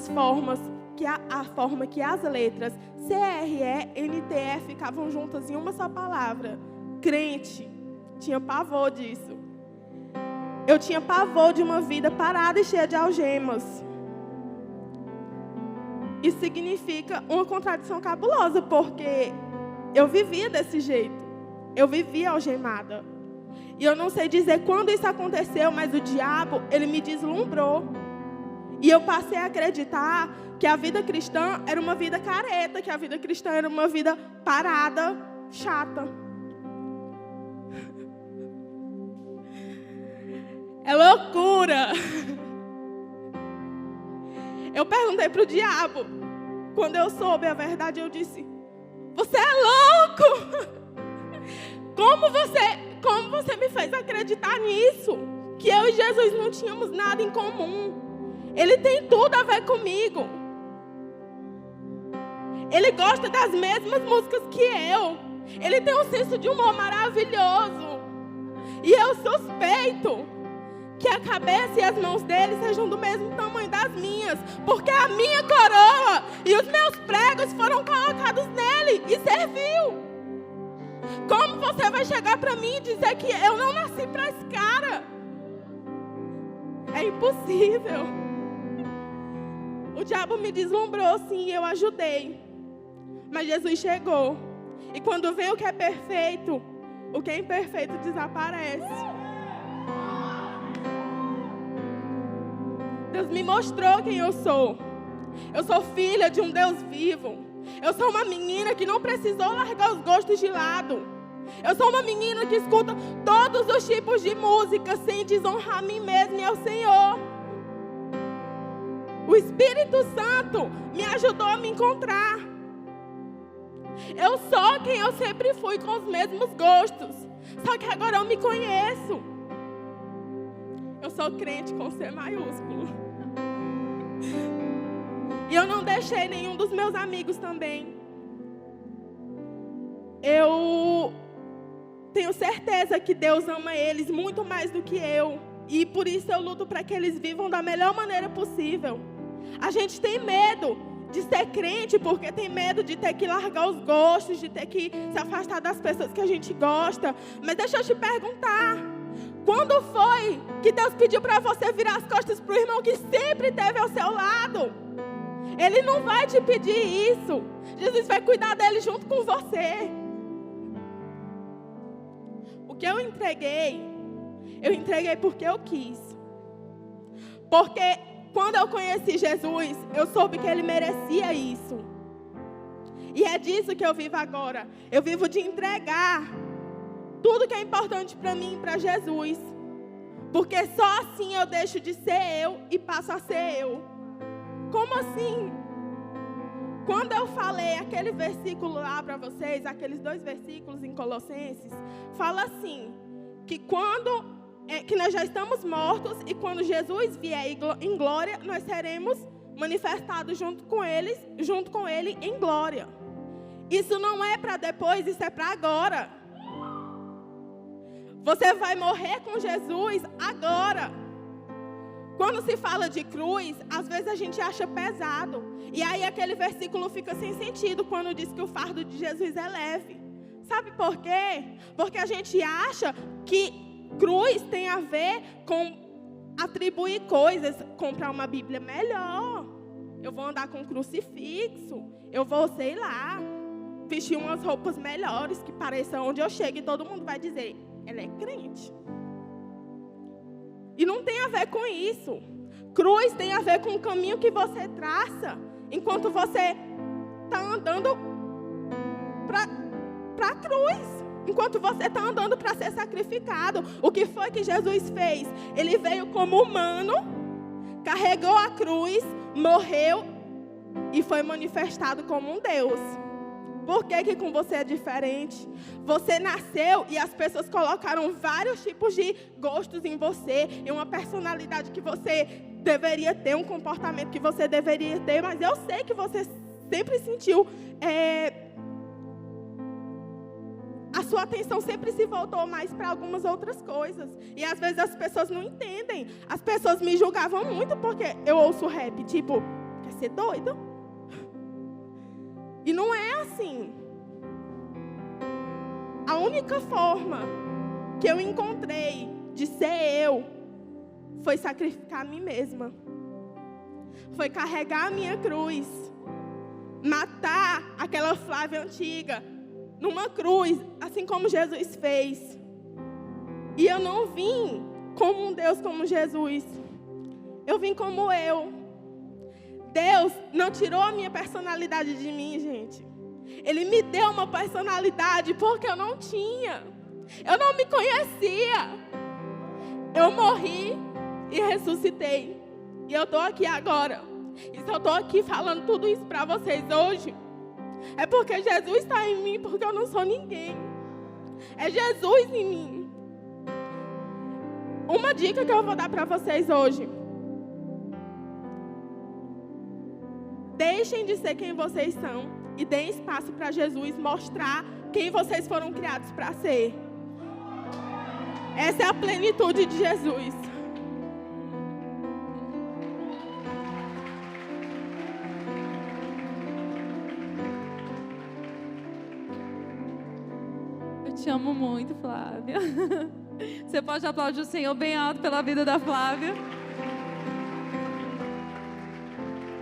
forma que as letras CRE-NTE ficavam juntas em uma só palavra. Crente. Tinha pavor disso. Eu tinha pavor de uma vida parada e cheia de algemas. Isso significa uma contradição cabulosa, porque eu vivia desse jeito. Eu vivia algemada. E eu não sei dizer quando isso aconteceu, mas o diabo, ele me deslumbrou. E eu passei a acreditar que a vida cristã era uma vida careta, que a vida cristã era uma vida parada, chata. É loucura. Eu perguntei para o diabo. Quando eu soube a verdade, eu disse: você é louco! Como você me fez acreditar nisso? Que eu e Jesus não tínhamos nada em comum. Ele tem tudo a ver comigo. Ele gosta das mesmas músicas que eu. Ele tem um senso de humor maravilhoso. E eu suspeito que a cabeça e as mãos dele sejam do mesmo tamanho das minhas, porque a minha coroa e os meus pregos foram colocados nele e serviu. Como você vai chegar para mim e dizer que eu não nasci para esse cara? É impossível. O diabo me deslumbrou, sim, e eu ajudei. Mas Jesus chegou. E quando vem o que é perfeito, o que é imperfeito desaparece. Deus me mostrou quem eu sou. Eu sou filha de um Deus vivo. Eu sou uma menina que não precisou largar os gostos de lado. Eu sou uma menina que escuta todos os tipos de música sem desonrar a mim mesma e ao Senhor. O Espírito Santo me ajudou a me encontrar. Eu sou quem eu sempre fui, com os mesmos gostos. Só que agora eu me conheço. Eu sou crente com C maiúsculo. E eu não deixei nenhum dos meus amigos também. Eu tenho certeza que Deus ama eles muito mais do que eu. E por isso eu luto para que eles vivam da melhor maneira possível. A gente tem medo de ser crente porque tem medo de ter que largar os gostos, de ter que se afastar das pessoas que a gente gosta. Mas deixa eu te perguntar. Quando foi que Deus pediu para você virar as costas para o irmão que sempre esteve ao seu lado? Ele não vai te pedir isso. Jesus vai cuidar dele junto com você. O que eu entreguei porque eu quis. Porque quando eu conheci Jesus, eu soube que Ele merecia isso. E é disso que eu vivo agora. Eu vivo de entregar tudo que é importante para mim e para Jesus. Porque só assim eu deixo de ser eu e passo a ser eu. Como assim? Quando eu falei aquele versículo lá para vocês, aqueles 2 versículos em Colossenses, fala assim, que nós já estamos mortos e quando Jesus vier em glória, nós seremos manifestados junto com Ele em glória. Isso não é para depois, isso é para agora. Você vai morrer com Jesus agora. Quando se fala de cruz, às vezes a gente acha pesado. E aí aquele versículo fica sem sentido quando diz que o fardo de Jesus é leve. Sabe por quê? Porque a gente acha que cruz tem a ver com atribuir coisas. Comprar uma Bíblia melhor. Eu vou andar com um crucifixo. Eu vou, sei lá, vestir umas roupas melhores que pareçam onde eu chego e todo mundo vai dizer, ela é crente. E não tem a ver com isso. Cruz tem a ver com o caminho que você traça enquanto você está andando para a cruz. Enquanto você está andando para ser sacrificado. O que foi que Jesus fez? Ele veio como humano, carregou a cruz, morreu e foi manifestado como um Deus. Por que com você é diferente? Você nasceu e as pessoas colocaram vários tipos de gostos em você. E uma personalidade que você deveria ter, um comportamento que você deveria ter. Mas eu sei que você sempre sentiu... a sua atenção sempre se voltou mais para algumas outras coisas. E às vezes as pessoas não entendem. As pessoas me julgavam muito porque eu ouço rap. Tipo, quer ser doido? E não é assim. A única forma que eu encontrei de ser eu foi sacrificar a mim mesma. Foi carregar a minha cruz. Matar aquela Flávia antiga numa cruz, assim como Jesus fez. E eu não vim como um Deus como Jesus. Eu vim como eu. Deus não tirou a minha personalidade de mim, gente. Ele me deu uma personalidade porque eu não tinha. Eu não me conhecia. Eu morri e ressuscitei. E eu estou aqui agora. E se eu estou aqui falando tudo isso para vocês hoje, é porque Jesus está em mim, porque eu não sou ninguém. É Jesus em mim. Uma dica que eu vou dar para vocês hoje. Deixem de ser quem vocês são e deem espaço para Jesus mostrar quem vocês foram criados para ser. Essa é a plenitude de Jesus. amo muito, Flávia. Você pode aplaudir o Senhor bem alto pela vida da Flávia.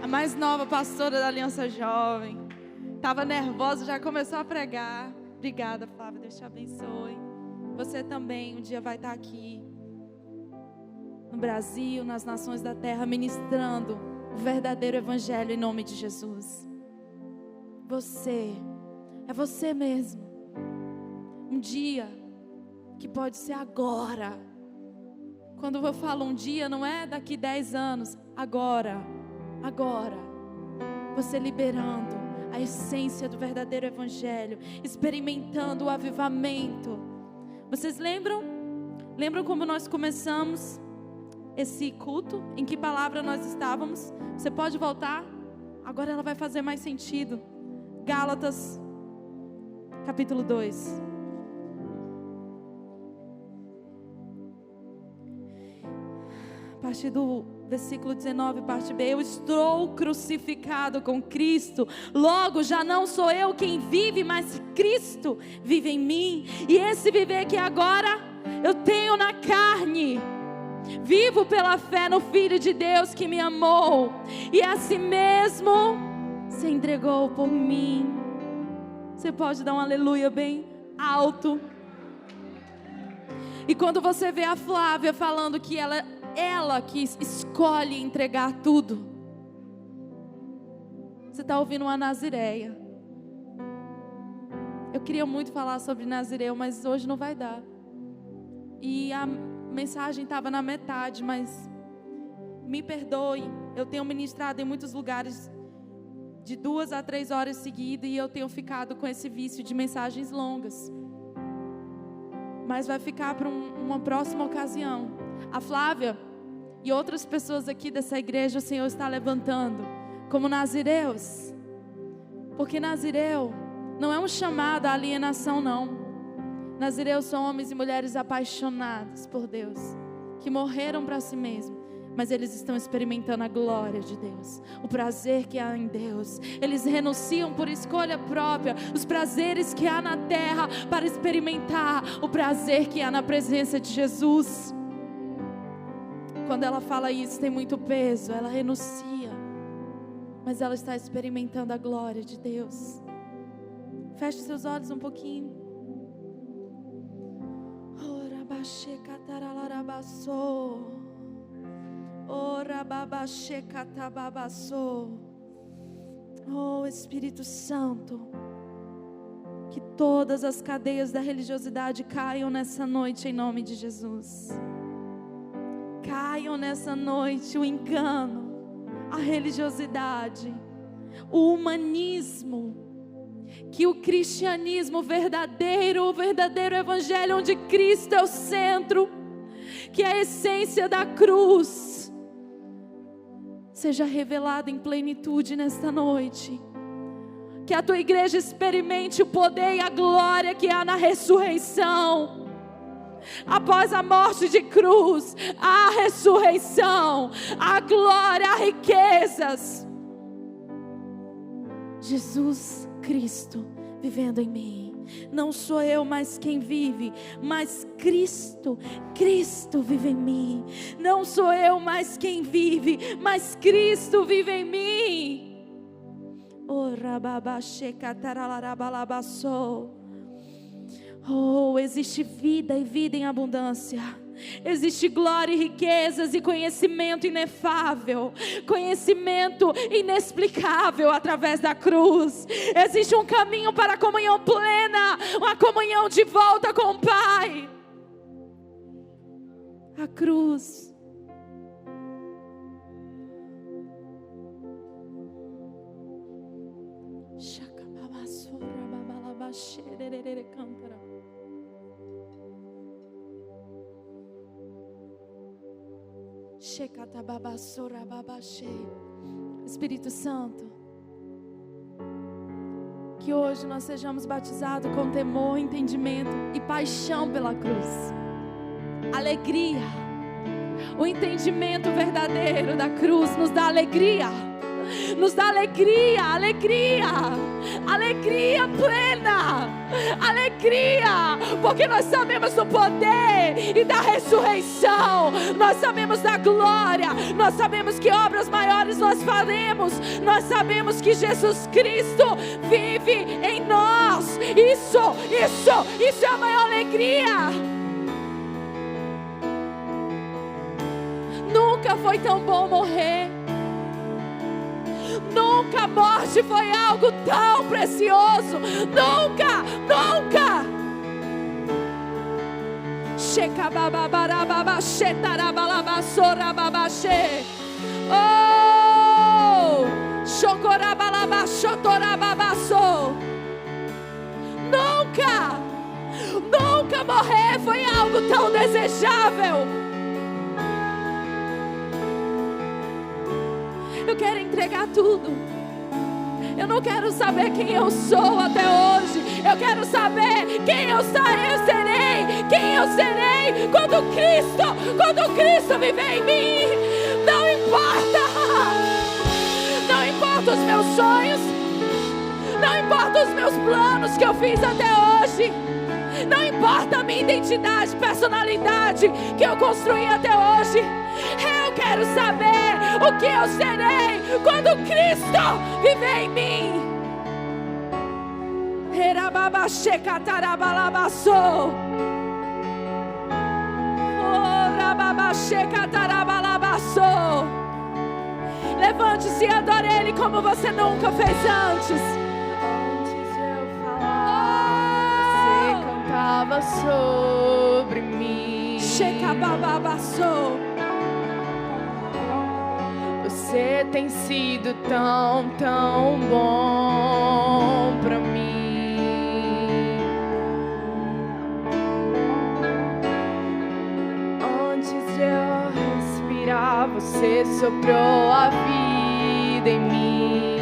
A mais nova pastora da Aliança Jovem. Estava nervosa, já começou a pregar. Obrigada, Flávia, Deus te abençoe. Você também um dia vai estar aqui no Brasil, nas nações da terra, ministrando o verdadeiro evangelho em nome de Jesus. Você, é você mesmo. Um dia, que pode ser agora. Quando eu falo um dia, não é daqui 10 anos, agora. Você liberando a essência do verdadeiro evangelho, experimentando o avivamento. Vocês lembram? Lembram como nós começamos esse culto? Em que palavra nós estávamos? Você pode voltar? Agora ela vai fazer mais sentido. Gálatas, capítulo 2. A partir do versículo 19, parte B. Eu estou crucificado com Cristo. Logo, já não sou eu quem vive, mas Cristo vive em mim. E esse viver que agora eu tenho na carne, vivo pela fé no Filho de Deus que me amou e a si mesmo se entregou por mim. Você pode dar um aleluia bem alto. E quando você vê a Flávia falando que ela que escolhe entregar tudo, você está ouvindo uma nazireia. Eu queria muito falar sobre nazireu, mas hoje não vai dar. E a mensagem estava na metade, mas me perdoe, eu tenho ministrado em muitos lugares de 2 a 3 horas seguidas e eu tenho ficado com esse vício de mensagens longas. Mas vai ficar para uma próxima ocasião. A Flávia e outras pessoas aqui dessa igreja o Senhor está levantando como nazireus. Porque nazireu não é um chamado à alienação, não. Nazireus são homens e mulheres apaixonados por Deus, que morreram para si mesmos, mas eles estão experimentando a glória de Deus, o prazer que há em Deus. Eles renunciam por escolha própria os prazeres que há na terra para experimentar o prazer que há na presença de Jesus. Quando ela fala isso, tem muito peso, ela renuncia, mas ela está experimentando a glória de Deus. Feche seus olhos um pouquinho. Oh Espírito Santo, que todas as cadeias da religiosidade caiam nessa noite em nome de Jesus. Caiam nessa noite o engano, a religiosidade, o humanismo. Que o cristianismo verdadeiro, o verdadeiro evangelho onde Cristo é o centro, que a essência da cruz seja revelada em plenitude nesta noite. Que a tua igreja experimente o poder e a glória que há na ressurreição. Após a morte de cruz, a ressurreição, a glória, as riquezas. Jesus Cristo vivendo em mim. Não sou eu mais quem vive, mas Cristo vive em mim. Não sou eu mais quem vive, mas Cristo vive em mim. Oh, existe vida e vida em abundância. Existe glória e riquezas e conhecimento inefável, conhecimento inexplicável através da cruz. Existe um caminho para a comunhão plena, uma comunhão de volta com o Pai. A cruz. Espírito Santo, que hoje nós sejamos batizados com temor, entendimento e paixão pela cruz, alegria. O entendimento verdadeiro da cruz nos dá alegria. Nos dá alegria, alegria, alegria plena, alegria, porque nós sabemos do poder e da ressurreição, nós sabemos da glória, nós sabemos que obras maiores nós faremos, nós sabemos que Jesus Cristo vive em nós. Isso é a maior alegria. Nunca foi tão bom morrer. Nunca a morte foi algo tão precioso. Nunca, nunca. Oh, nunca morrer foi algo tão desejável. Eu quero entregar tudo. Eu não quero saber quem eu sou até hoje. Eu quero saber quem eu serei. Quem eu serei quando Cristo viver em mim. Não importa. Não importa os meus sonhos. Não importa os meus planos que eu fiz até hoje. Não importa a minha identidade, personalidade que eu construí até hoje. Eu quero saber o que eu serei quando Cristo viver em mim. Levante-se e adore Ele como você nunca fez antes. Cantava sobre mim. Você tem sido tão, tão bom pra mim. Antes de eu respirar, você soprou a vida em mim.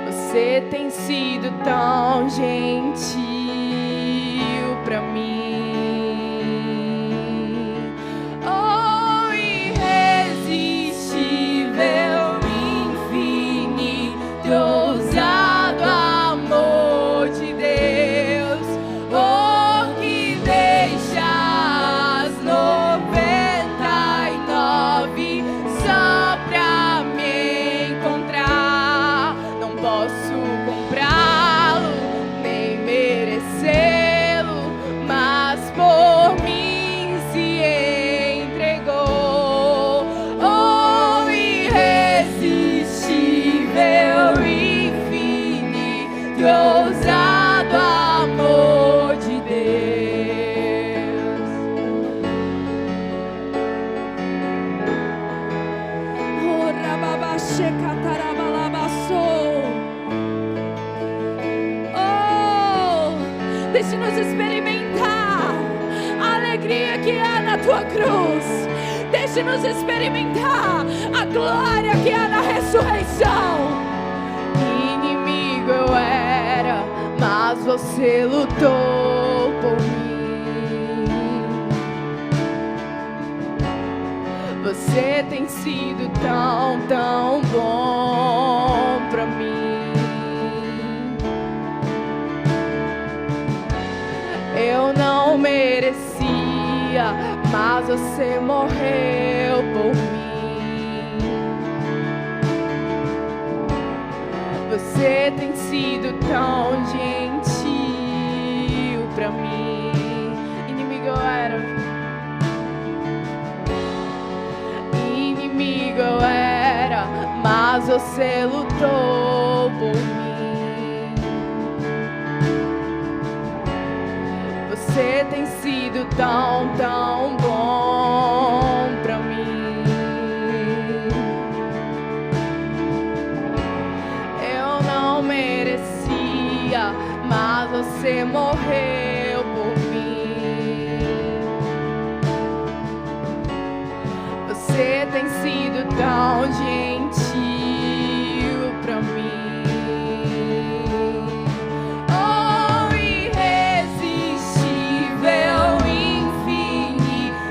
Você tem sido tão gentil pra mim. Oh, irresistível, infinito, ousado amor de Deus. Oh, que deixa as 99 só pra me encontrar. Não posso comprá-lo, nem merecê-lo, mas por mim se entregou. Oh, irresistível, infinito, ousado amor de Deus. Deixe-nos experimentar a alegria que há na tua cruz. Deixe-nos experimentar a glória que há na ressurreição. Inimigo eu era, mas você lutou por mim. Você tem sido tão, tão bom pra mim. Eu não merecia, mas você morreu por mim. Você tem sido tão gentil pra mim. Inimigo eu era. Inimigo eu era, mas você lutou por mim. Você tem sido tão, tão bom pra mim. Eu não merecia, mas você morreu por mim. Você tem sido tão gentil pra mim. Oh, irresistível, infinito,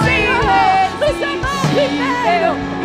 Senhor, nos amou primeiro.